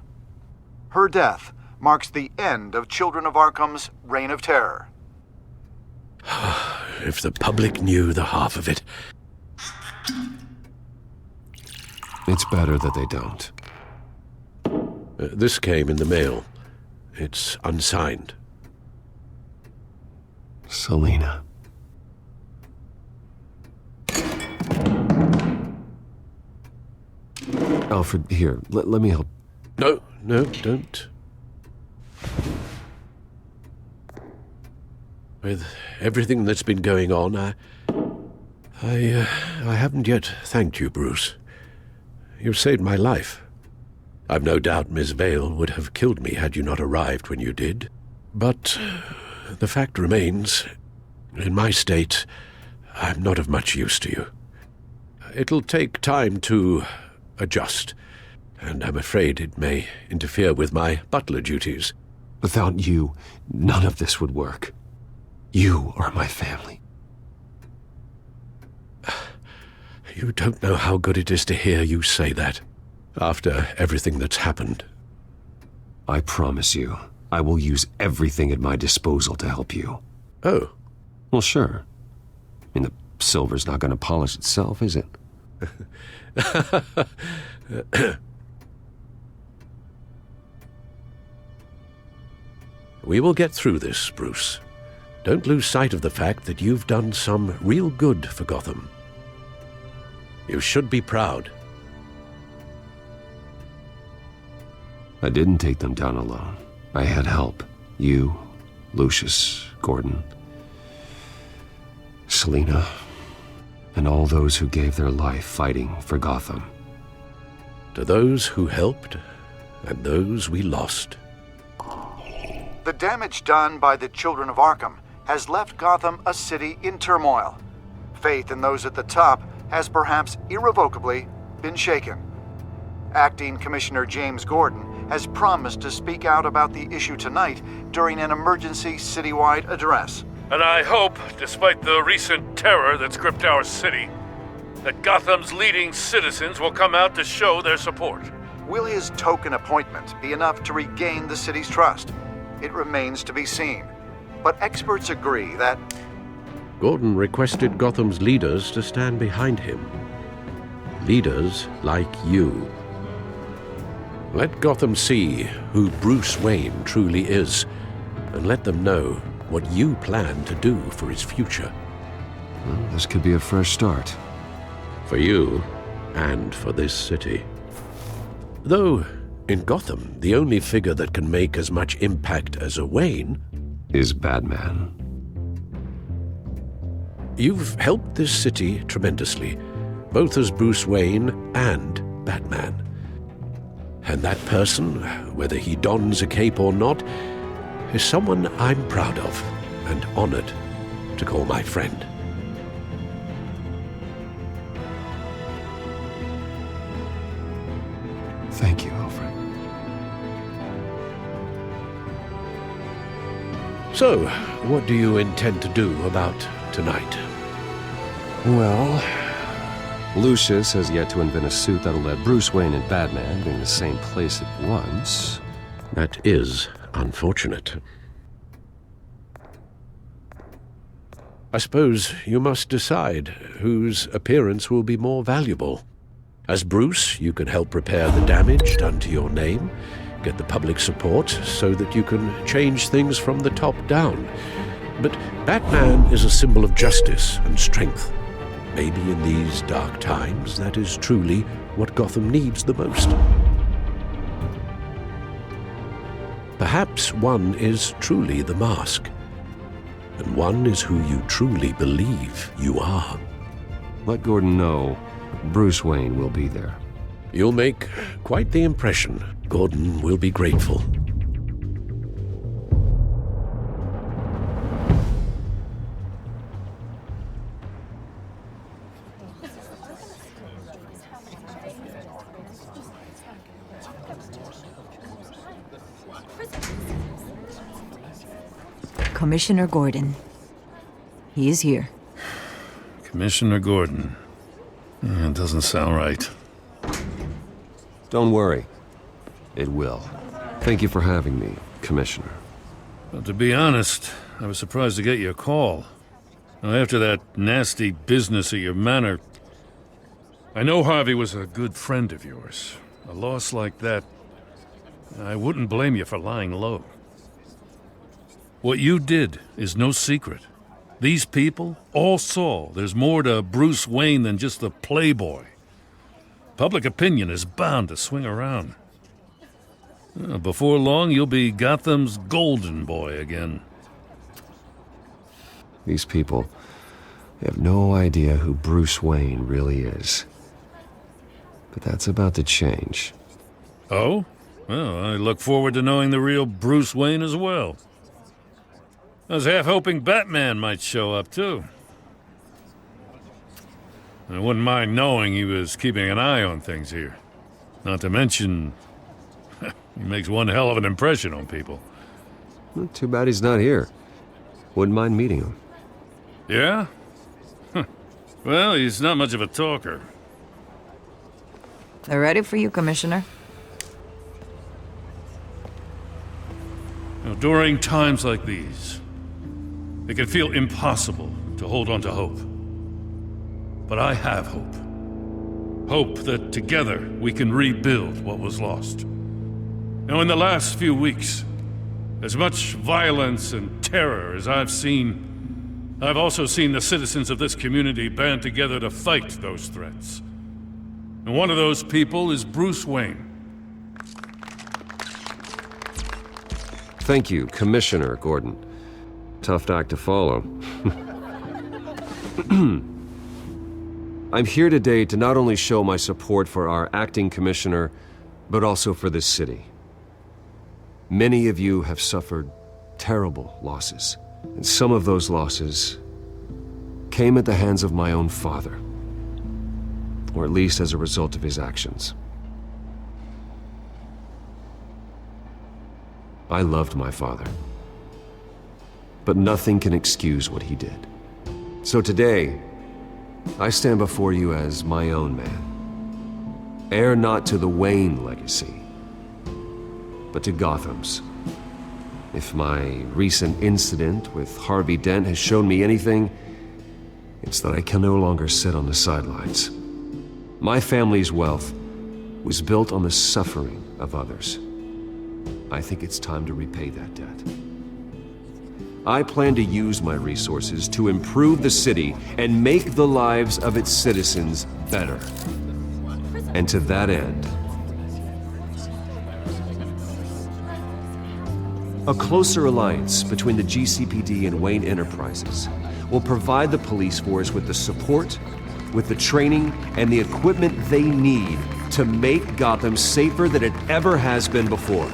Her death marks the end of Children of Arkham's reign of terror. If the public knew the half of it. It's better that they don't. This came in the mail. It's unsigned. Selina. Alfred, here, let me help. No, don't. With everything that's been going on, I haven't yet thanked you, Bruce. You've saved my life. I've no doubt Miss Vale would have killed me had you not arrived when you did. But the fact remains, in my state, I'm not of much use to you. It'll take time to adjust, and I'm afraid it may interfere with my butler duties. Without you, none of this would work. You are my family. You don't know how good it is to hear you say that, after everything that's happened. I promise you, I will use everything at my disposal to help you. Oh. Well, sure. I mean, the silver's not going to polish itself, is it? We will get through this, Bruce. Don't lose sight of the fact that you've done some real good for Gotham. You should be proud. I didn't take them down alone. I had help. You, Lucius, Gordon, Selina, and all those who gave their life fighting for Gotham. To those who helped, and those we lost. The damage done by the Children of Arkham has left Gotham a city in turmoil. Faith in those at the top has perhaps irrevocably been shaken. Acting Commissioner James Gordon has promised to speak out about the issue tonight during an emergency citywide address. And I hope, despite the recent terror that's gripped our city, that Gotham's leading citizens will come out to show their support. Will his token appointment be enough to regain the city's trust? It remains to be seen. But experts agree that Gordon requested Gotham's leaders to stand behind him. Leaders like you. Let Gotham see who Bruce Wayne truly is, and let them know what you plan to do for his future. Well, this could be a fresh start. For you, and for this city. Though, in Gotham, the only figure that can make as much impact as a Wayne is Batman. You've helped this city tremendously, both as Bruce Wayne and Batman. And that person, whether he dons a cape or not, is someone I'm proud of and honored to call my friend. Thank you, Alfred. So, what do you intend to do about tonight? Well, Lucius has yet to invent a suit that'll let Bruce Wayne and Batman be in the same place at once. That is unfortunate. I suppose you must decide whose appearance will be more valuable. As Bruce, you can help repair the damage done to your name, get the public support so that you can change things from the top down. But Batman is a symbol of justice and strength. Maybe in these dark times, that is truly what Gotham needs the most. Perhaps one is truly the mask, and one is who you truly believe you are. Let Gordon know Bruce Wayne will be there. You'll make quite the impression. Gordon will be grateful. Commissioner Gordon. He is here. Commissioner Gordon. It doesn't sound right. Don't worry. It will. Thank you for having me, Commissioner. Well, to be honest, I was surprised to get your call. Now, after that nasty business at your manor, I know Harvey was a good friend of yours. A loss like that, I wouldn't blame you for lying low. What you did is no secret. These people all saw there's more to Bruce Wayne than just the playboy. Public opinion is bound to swing around. Before long, you'll be Gotham's golden boy again. These people have no idea who Bruce Wayne really is. But that's about to change. Oh? Well, I look forward to knowing the real Bruce Wayne as well. I was half hoping Batman might show up, too. I wouldn't mind knowing he was keeping an eye on things here. Not to mention, he makes one hell of an impression on people. Well, too bad he's not here. Wouldn't mind meeting him. Yeah? Well, he's not much of a talker. They're ready for you, Commissioner. Now, during times like these, it can feel impossible to hold on to hope. But I have hope. Hope that together we can rebuild what was lost. Now, in the last few weeks, as much violence and terror as I've seen, I've also seen the citizens of this community band together to fight those threats. And one of those people is Bruce Wayne. Thank you, Commissioner Gordon. Tough act to follow. I'm here today to not only show my support for our acting commissioner, but also for this city. Many of you have suffered terrible losses, and some of those losses came at the hands of my own father, or at least as a result of his actions. I loved my father, but nothing can excuse what he did. So today, I stand before you as my own man, heir not to the Wayne legacy, but to Gotham's. If my recent incident with Harvey Dent has shown me anything, it's that I can no longer sit on the sidelines. My family's wealth was built on the suffering of others. I think it's time to repay that debt. I plan to use my resources to improve the city and make the lives of its citizens better. And to that end, a closer alliance between the GCPD and Wayne Enterprises will provide the police force with the support, with the training, and the equipment they need to make Gotham safer than it ever has been before.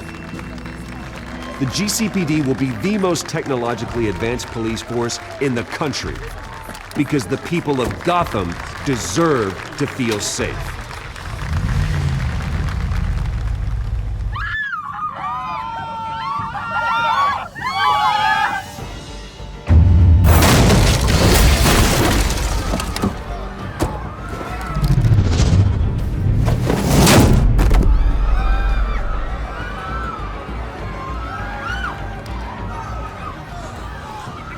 The GCPD will be the most technologically advanced police force in the country, because the people of Gotham deserve to feel safe.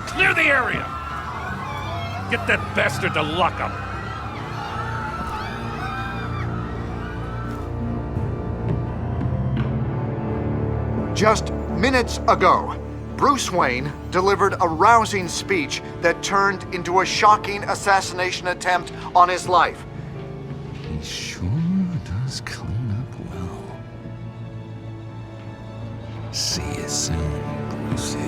Clear the area! Get that bastard to lock up! Just minutes ago, Bruce Wayne delivered a rousing speech that turned into a shocking assassination attempt on his life. He sure does clean up well. See you soon, Brucey.